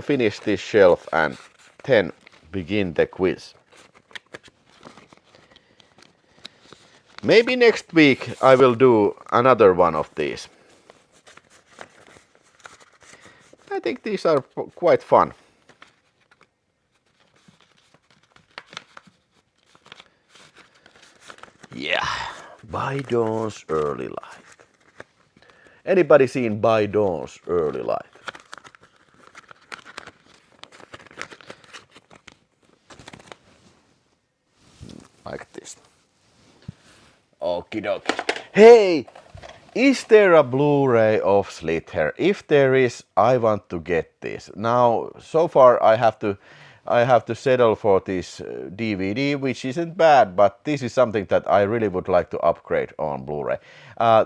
finish this shelf and then begin the quiz. Maybe next week I will do another one of these. I think these are quite fun. Yeah, By Dawn's Early Light. Anybody seen By Dawn's Early Light? Like this. Okie dokie. Hey! Is there a Blu-ray of Slither? If there is, I want to get this. Now, so far I have to settle for this DVD, which isn't bad, but this is something that I really would like to upgrade on Blu-ray.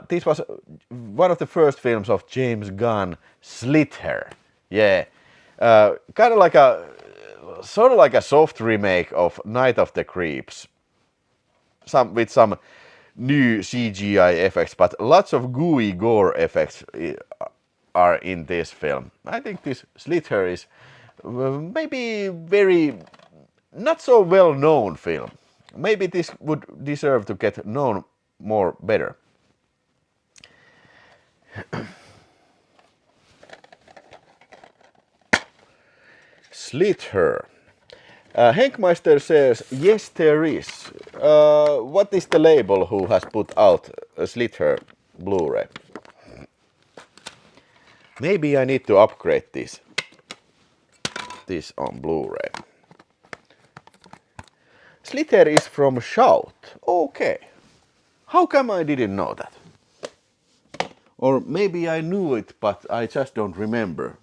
This was one of the first films of James Gunn, Slither. Yeah, kind of like sort of like a soft remake of Night of the Creeps. With some new CGI effects, but lots of gooey gore effects are in this film. I think this Slither is maybe very not so well known film. Maybe this would deserve to get known more better. Slither. Henkmeister says, yes there is. What is the label who has put out a Slither Blu-ray? Maybe I need to upgrade this on Blu-ray. Slither is from Shout. Okay. How come I didn't know that? Or maybe I knew it, but I just don't remember.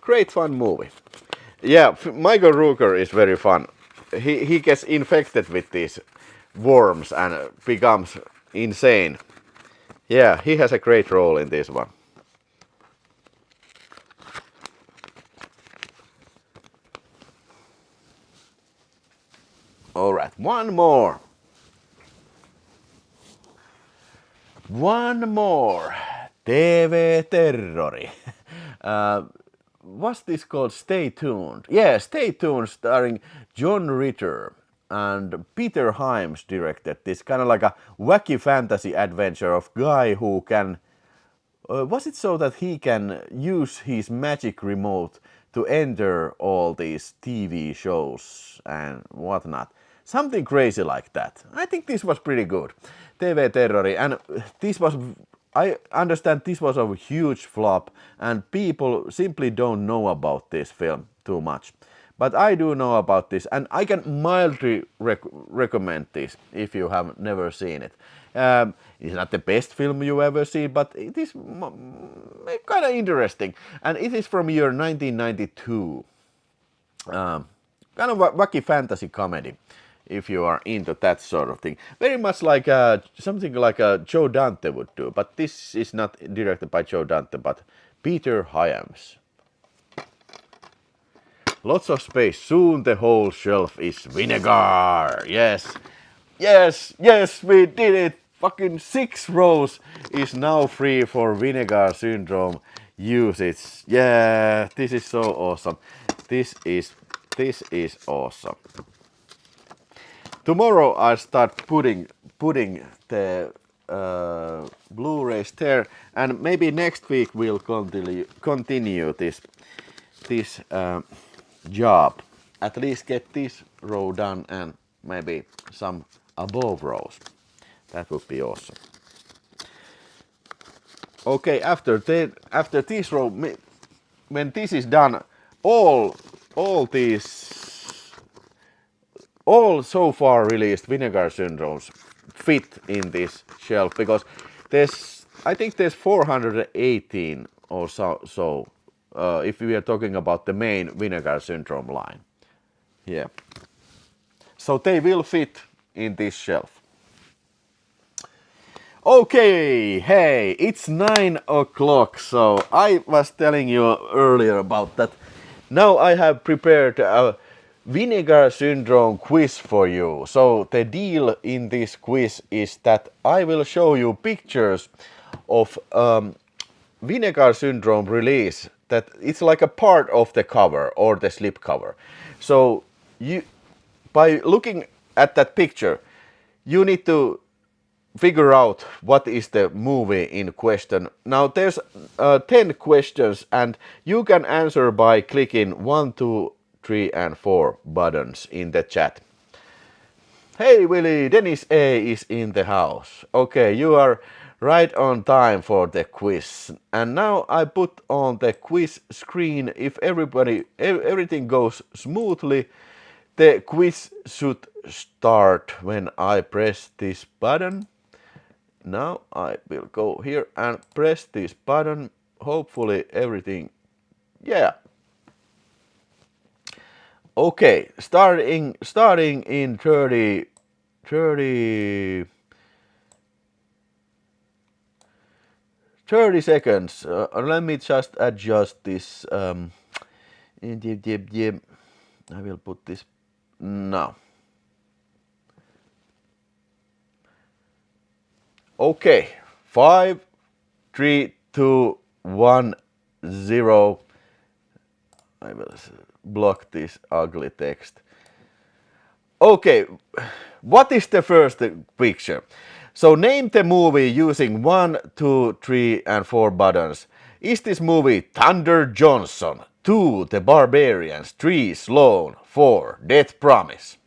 Great fun movie. Yeah, Michael Rooker is very fun. He gets infected with these worms and becomes insane. Yeah, he has a great role in this one. Alright, one more. One more. TV Terrori. What's this called? Stay Tuned. Yeah, Stay Tuned, starring John Ritter and Peter Hyams directed this kind of like a wacky fantasy adventure of guy who can. Was it so that he can use his magic remote to enter all these TV shows and whatnot? Something crazy like that. I think this was pretty good. TV Terrori, and this was. I understand this was a huge flop and people simply don't know about this film too much. But I do know about this and I can mildly recommend this if you have never seen it. It's not the best film you ever see, but it is kind of interesting. And it is from year 1992. Kind of a wacky fantasy comedy. If you are into that sort of thing. Very much like something like Joe Dante would do, but this is not directed by Joe Dante, but Peter Hyams. Lots of space. Soon the whole shelf is vinegar. Yes, yes, yes, we did it. Fucking 6 rows is now free for Vinegar Syndrome usage. Yeah, this is so awesome. This is awesome. Tomorrow I start putting the Blu-rays there, and maybe next week we'll continue this job. At least get this row done and maybe some above rows. That would be awesome. Okay, after this row, when this is done, all so far released Vinegar Syndromes fit in this shelf because I think there's 418 or so if we are talking about the main Vinegar Syndrome line. Yeah. So they will fit in this shelf. Okay, hey, it's 9 o'clock, so I was telling you earlier about that. Now I have prepared a Vinegar Syndrome quiz for you. So the deal in this quiz is that I will show you pictures of Vinegar Syndrome release that it's like a part of the cover or the slip cover. So you, by looking at that picture, you need to figure out what is the movie in question. Now there's 10 questions and you can answer by clicking 1, 2, 3 and 4 buttons in the chat. Hey Willie, Dennis A is in the house. Okay, you are right on time for the quiz. And now I put on the quiz screen. If everything goes smoothly, the quiz should start when I press this button. Now I will go here and press this button. Hopefully everything, yeah. Okay, starting in 30 seconds. Let me just adjust this. I will put this now. Okay, 5, 3, 2, 1, 0. I will block this ugly text. Okay, what is the first picture? So name the movie using 1, 2, 3 and 4 buttons. Is this movie Thunder Johnson? 2, The Barbarians. 3, Sloane. 4, Death Promise.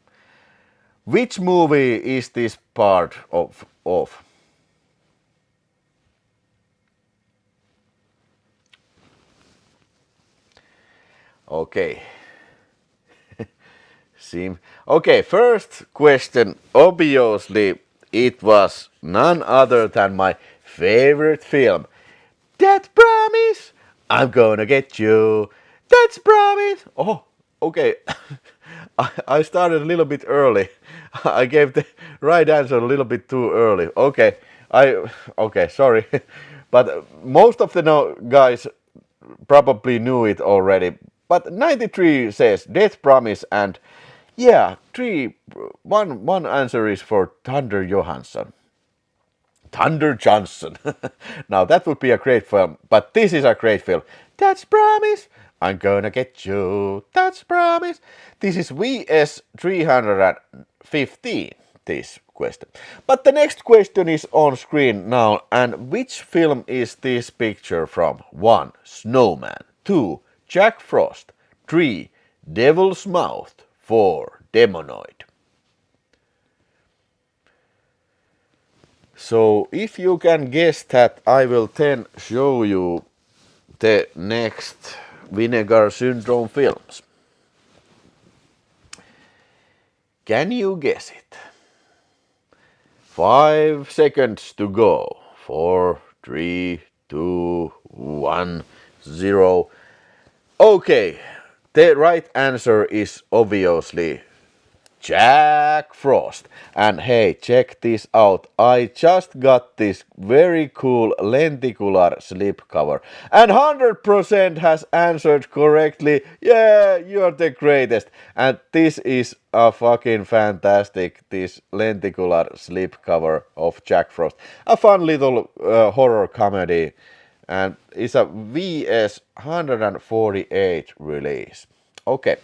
Which movie is this part of? Okay. Okay, first question. Obviously, it was none other than my favorite film. Death Promise! I'm gonna get you. Death Promise! Oh, okay. I started a little bit early. I gave the right answer a little bit too early. Okay, okay, sorry. But most of the guys probably knew it already. But 93 says Death Promise and yeah, one answer is for Thunder Johansson. Thunder Johnson. Now that would be a great film, but this is a great film. That's Promise. I'm gonna get you. That's Promise. This is VS 315, this question. But the next question is on screen now. And which film is this picture from? 1, Snowman. 2, Jack Frost. 3, Devil's Mouth. 4, Demonoid. So if you can guess that, I will then show you the next Vinegar Syndrome films. Can you guess it? 5 seconds to go. 4, 3, 2, 1, 0. Okay, the right answer is obviously Jack Frost. And hey, check this out. I just got this very cool lenticular slipcover. And 100% has answered correctly. Yeah, you're the greatest. And this is a fucking fantastic, this lenticular slipcover of Jack Frost. A fun little horror comedy. And it's a VS 148 release. Okay.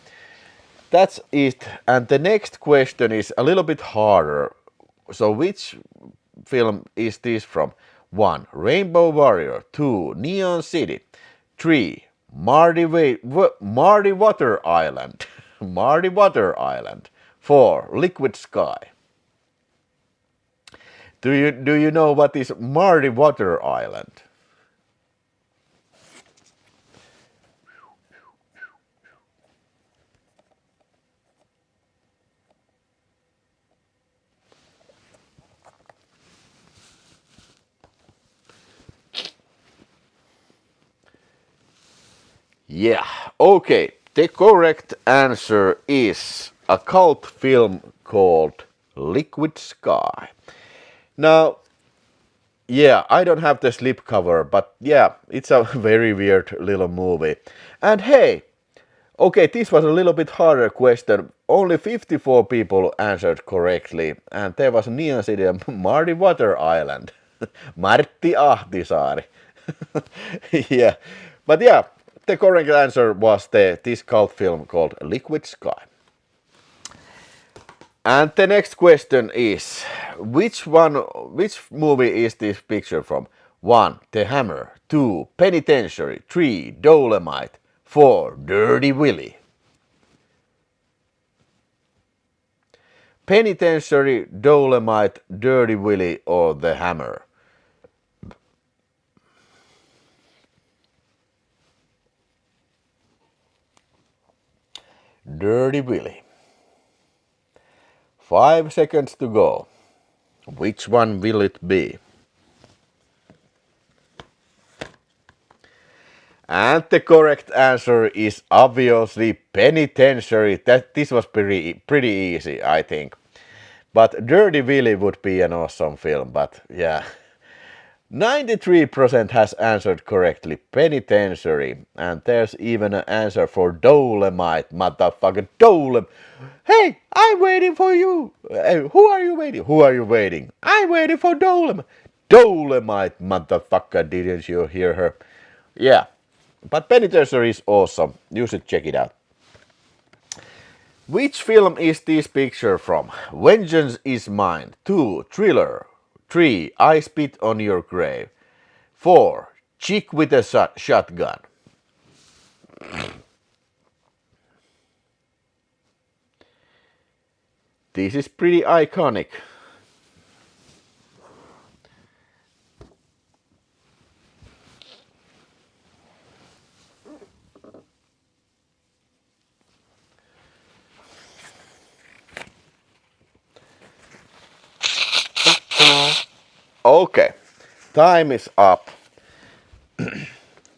That's it. And the next question is a little bit harder. So which film is this from? 1, Rainbow Warrior. 2, Neon City. 3, Marty Water Island. Marty Water Island. 4, Liquid Sky. Do you know what is Marty Water Island? Yeah, okay. The correct answer is a cult film called Liquid Sky. Now, yeah, I don't have the slipcover, but yeah, it's a very weird little movie. And hey, okay, this was a little bit harder question. Only 54 people answered correctly, and there was Nian City and Marty Water Island. Martti Ahtisaari. Yeah, but yeah, the correct answer was this cult film called Liquid Sky. And the next question is, which movie is this picture from? 1. The Hammer. 2. Penitentiary. 3. Dolomite. 4. Dirty Willy. Penitentiary, Dolomite, Dirty Willy, or The Hammer? Dirty Willy. 5 seconds to go. Which one will it be? And the correct answer is obviously Penitentiary. This was pretty easy, I think. But Dirty Willy would be an awesome film, but yeah. 93% has answered correctly, Penitentiary. And there's even an answer for Dolomite, motherfucker, Dolomite. Hey, I'm waiting for you. Who are you waiting? Who are you waiting? I'm waiting for Dolomite. Dolomite, motherfucker, didn't you hear her? Yeah, but Penitentiary is awesome. You should check it out. Which film is this picture from? Vengeance is Mine. 2. Thriller. 3. I Spit on Your Grave. 4. Chick with a Shotgun. This is pretty iconic. Okay, time is up.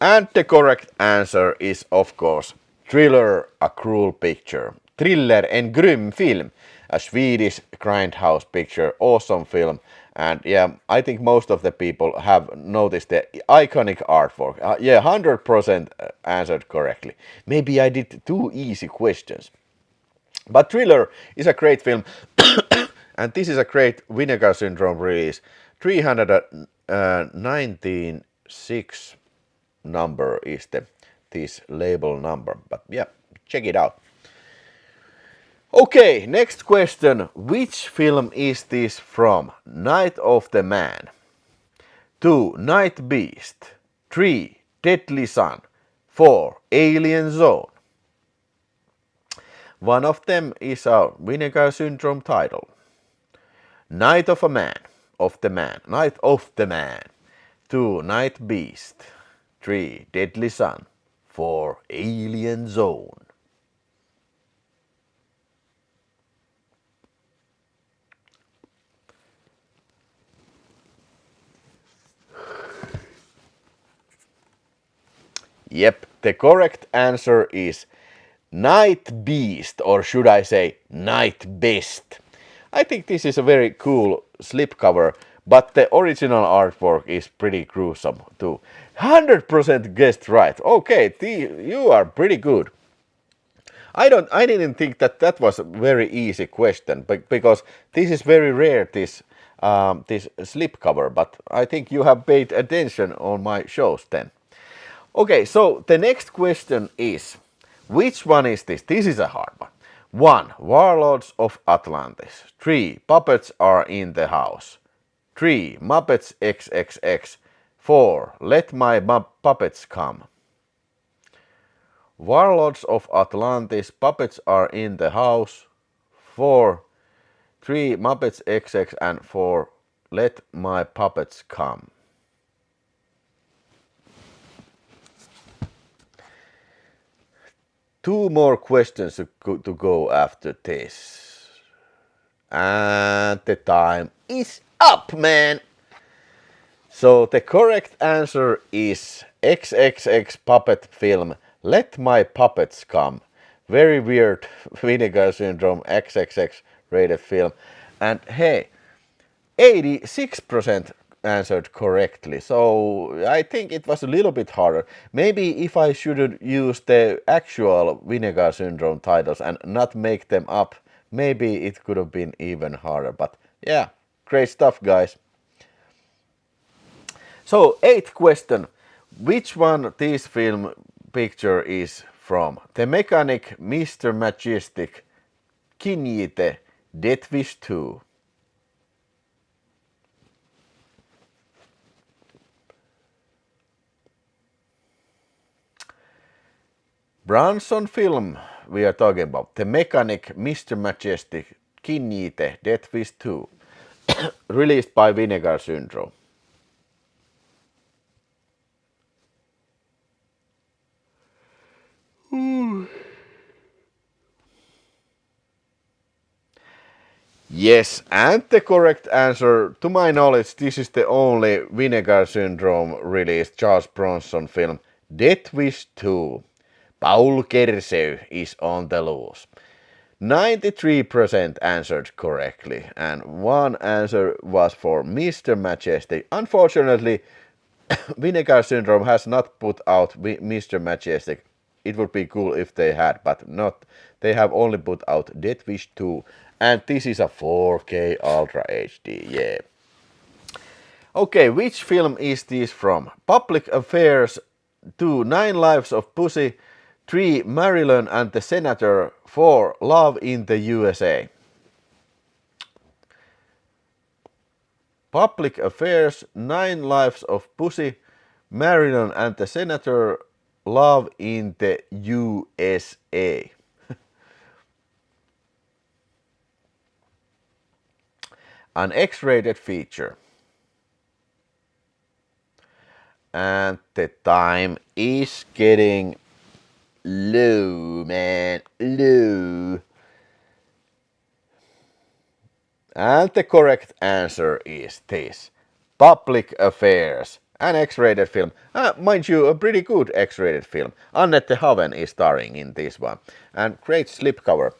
And the correct answer is, of course, Thriller, a Cruel Picture. Thriller, en grym film. A Swedish grindhouse picture, awesome film. And yeah, I think most of the people have noticed the iconic artwork. Yeah, 100% answered correctly. Maybe I did 2 easy questions. But Thriller is a great film. And this is a great Vinegar Syndrome release. 319.6 number is this label number. But yeah, check it out. Okay, next question. Which film is this from? Night of the Man. 2. Night Beast. 3. Deadly Sun. 4. Alien Zone. One of them is our Vinegar Syndrome title. Night of a Man. Of the Man. Night of the Man. 2. Night Beast. 3. Deadly Sun. 4. Alien Zone. Yep, the correct answer is Night Beast, or should I say Night Beast. I think this is a very cool slipcover, but the original artwork is pretty gruesome too. 100% guessed right. Okay, you are pretty good. I didn't think that was a very easy question, because this is very rare, this slipcover, but I think you have paid attention on my shows then. Okay, so the next question is, which one is this? This is a hard one. 1. Warlords of Atlantis. 3. Puppets Are in the House. 3. Muppets XXX. 4. Let My Puppets Come. Warlords of Atlantis, Puppets Are in the House. 4. 3. Muppets XX, and 4. Let My Puppets Come. Two more questions to go after this. And the time is up, man! So the correct answer is XXX puppet film Let My Puppets Come. Very weird Vinegar Syndrome XXX rated film. And hey, 86% answered correctly. So I think it was a little bit harder. Maybe if I should use the actual Vinegar Syndrome titles and not make them up, maybe it could have been even harder. But yeah, great stuff, guys. So, 8th question. Which one this film picture is from? The Mechanic, Mr. Majestic, Kinyite, Death Wish 2. Bronson film we are talking about. The Mechanic, Mr. Majestic, Kinyite, Death Wish 2. Released by Vinegar Syndrome. Yes, and the correct answer, to my knowledge, this is the only Vinegar Syndrome released Charles Bronson film, Death Wish 2. Paul Kersey is on the loose. 93% answered correctly, and one answer was for Mr. Majestic. Unfortunately, Vinegar Syndrome has not put out Mr. Majestic. It would be cool if they had, but not. They have only put out Death Wish 2, and this is a 4K Ultra HD, yeah. Okay, which film is this from? Public Affairs 2, 9 Lives of Pussy, 3 Marilyn and the Senator, 4 Love in the USA. Public Affairs, 9 Lives of Pussy, Marilyn and the Senator, Love in the USA. An X-rated feature. And the time is getting low, man, low. And the correct answer is this. Public Affairs. An X-rated film. Mind you, a pretty good X-rated film. Annette Haven is starring in this one. And great slipcover.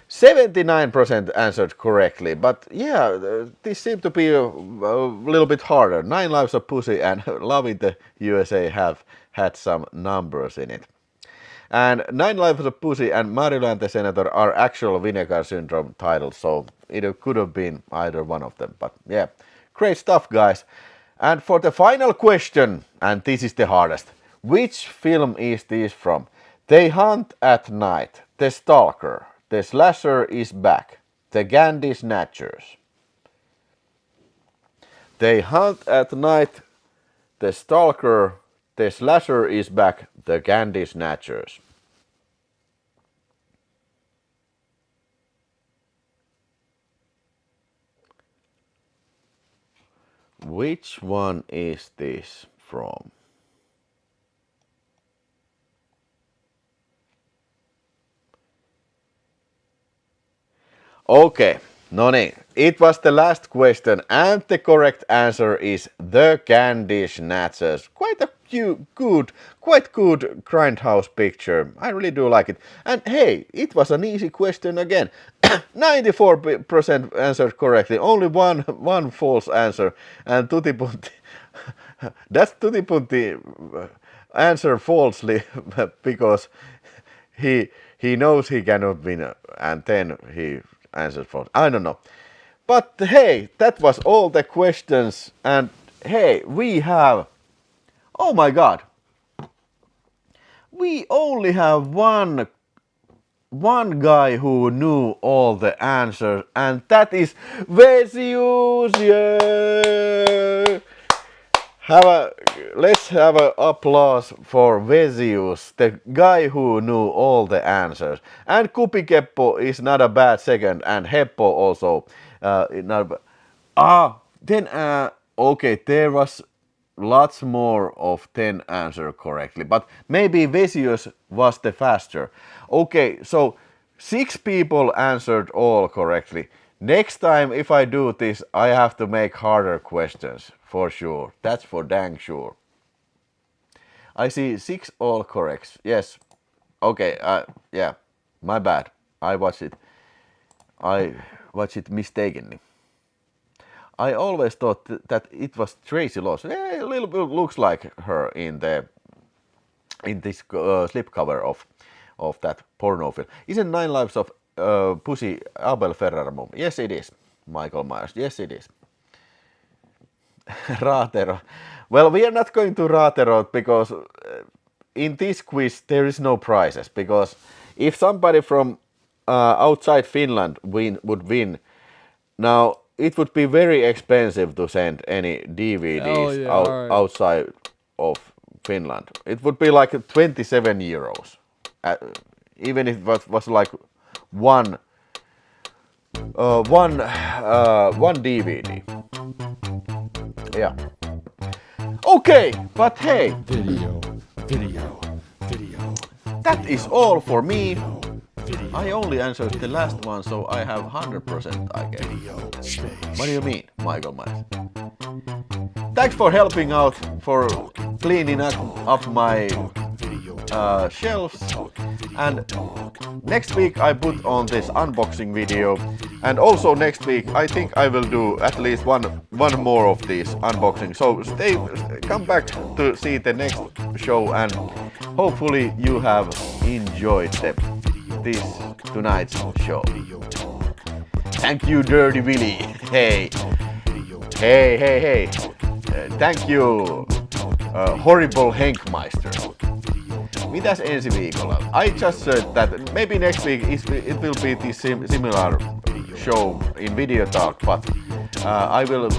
79% answered correctly, but yeah, this seemed to be a little bit harder. 9 Lives of Pussy and Love in the USA have had some numbers in it. And 9 Lives of Pussy and Marilyn and the Senator are actual Vinegar Syndrome titles, so it could have been either one of them. But yeah, great stuff, guys. And for the final question, and this is the hardest, which film is this from? They Hunt at Night, The Stalker, The Slasher is Back, The Candy Snatchers. They Hunt at Night, The Stalker, The Slasher is Back, The Candy Snatchers. Which one is this from? Okay, no niin. It was the last question, and the correct answer is The Candy Snatchers. Quite a quite good grindhouse picture. I really do like it. And hey, it was an easy question again. 94% answered correctly. Only one false answer, and Tutti Punti. That's Tutti Punti answer falsely because he knows he cannot win, and then he answers false. I don't know. But hey, that was all the questions, and hey, we have, oh my god, we only have one guy who knew all the answers, and that is Vesius. Yeah! Let's have an applause for Vesius, the guy who knew all the answers. And Kupikeppo is not a bad second, and Heppo also. Okay, there was lots more of 10 answer correctly, but maybe Vesius was the faster. Okay, so 6 people answered all correctly. Next time if I do this, I have to make harder questions, for sure. That's for dang sure. I see 6 all corrects. Yes, Okay, yeah, my bad. I watched it mistakenly. I always thought that it was Tracy Lawson. Yeah, a little bit looks like her in this slipcover of that porno film. Isn't Nine Lives of Pussy Abel Ferrara movie? Yes, it is. Michael Myers. Yes, it is. Raatero. Well, we are not going to Raatero because in this quiz there is no prizes. Because if somebody from outside Finland would win, now it would be very expensive to send any DVDs alright. outside of Finland. It would be like 27 euros. Even if it was like one DVD. Yeah. Okay, but hey, Video. that is all for me. I only answered the last one, so I have 100%, I guess. What do you mean, Michael Myers? Thanks for helping out, for cleaning up my shelves. And next week I put on this unboxing video. And also next week I think I will do at least one more of these unboxings. So come back to see the next show, and hopefully you have enjoyed this tonight's show. Thank you, Dirty Willy. Hey. Thank you, Horrible Henkmeister. Mitäs ensi viikolla? I just said that maybe next week it will be this similar show in VideoTalk, but I will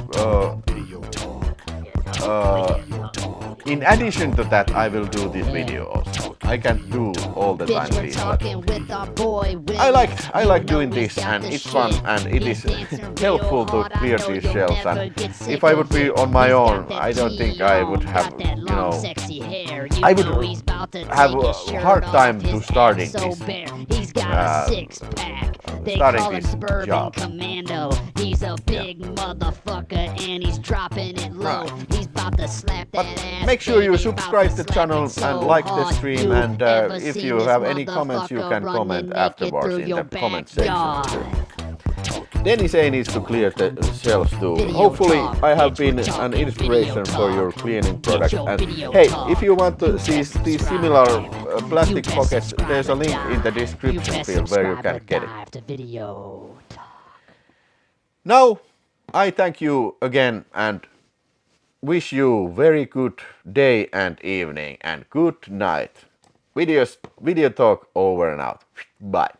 in addition to that, I will do this video also. I can't do all the time this, but I like doing this, and it's fun, and it is helpful to clear these shelves. And if I would be on my own, I don't think I would have, I would have a hard time to starting this job. He's a big motherfucker and he's dropping it low. He's about to slap that ass. Make sure you subscribe to the channel and like the stream, and if you have any comments you can comment afterwards in the comment section. Dennis A needs to clear the shelves too. Hopefully I have been an inspiration for your cleaning product. And hey, if you want to see these similar plastic pockets, there's a link in the description field where you can get it. Now I thank you again and wish you very good day and evening and good night. VideoTalk over and out. Bye.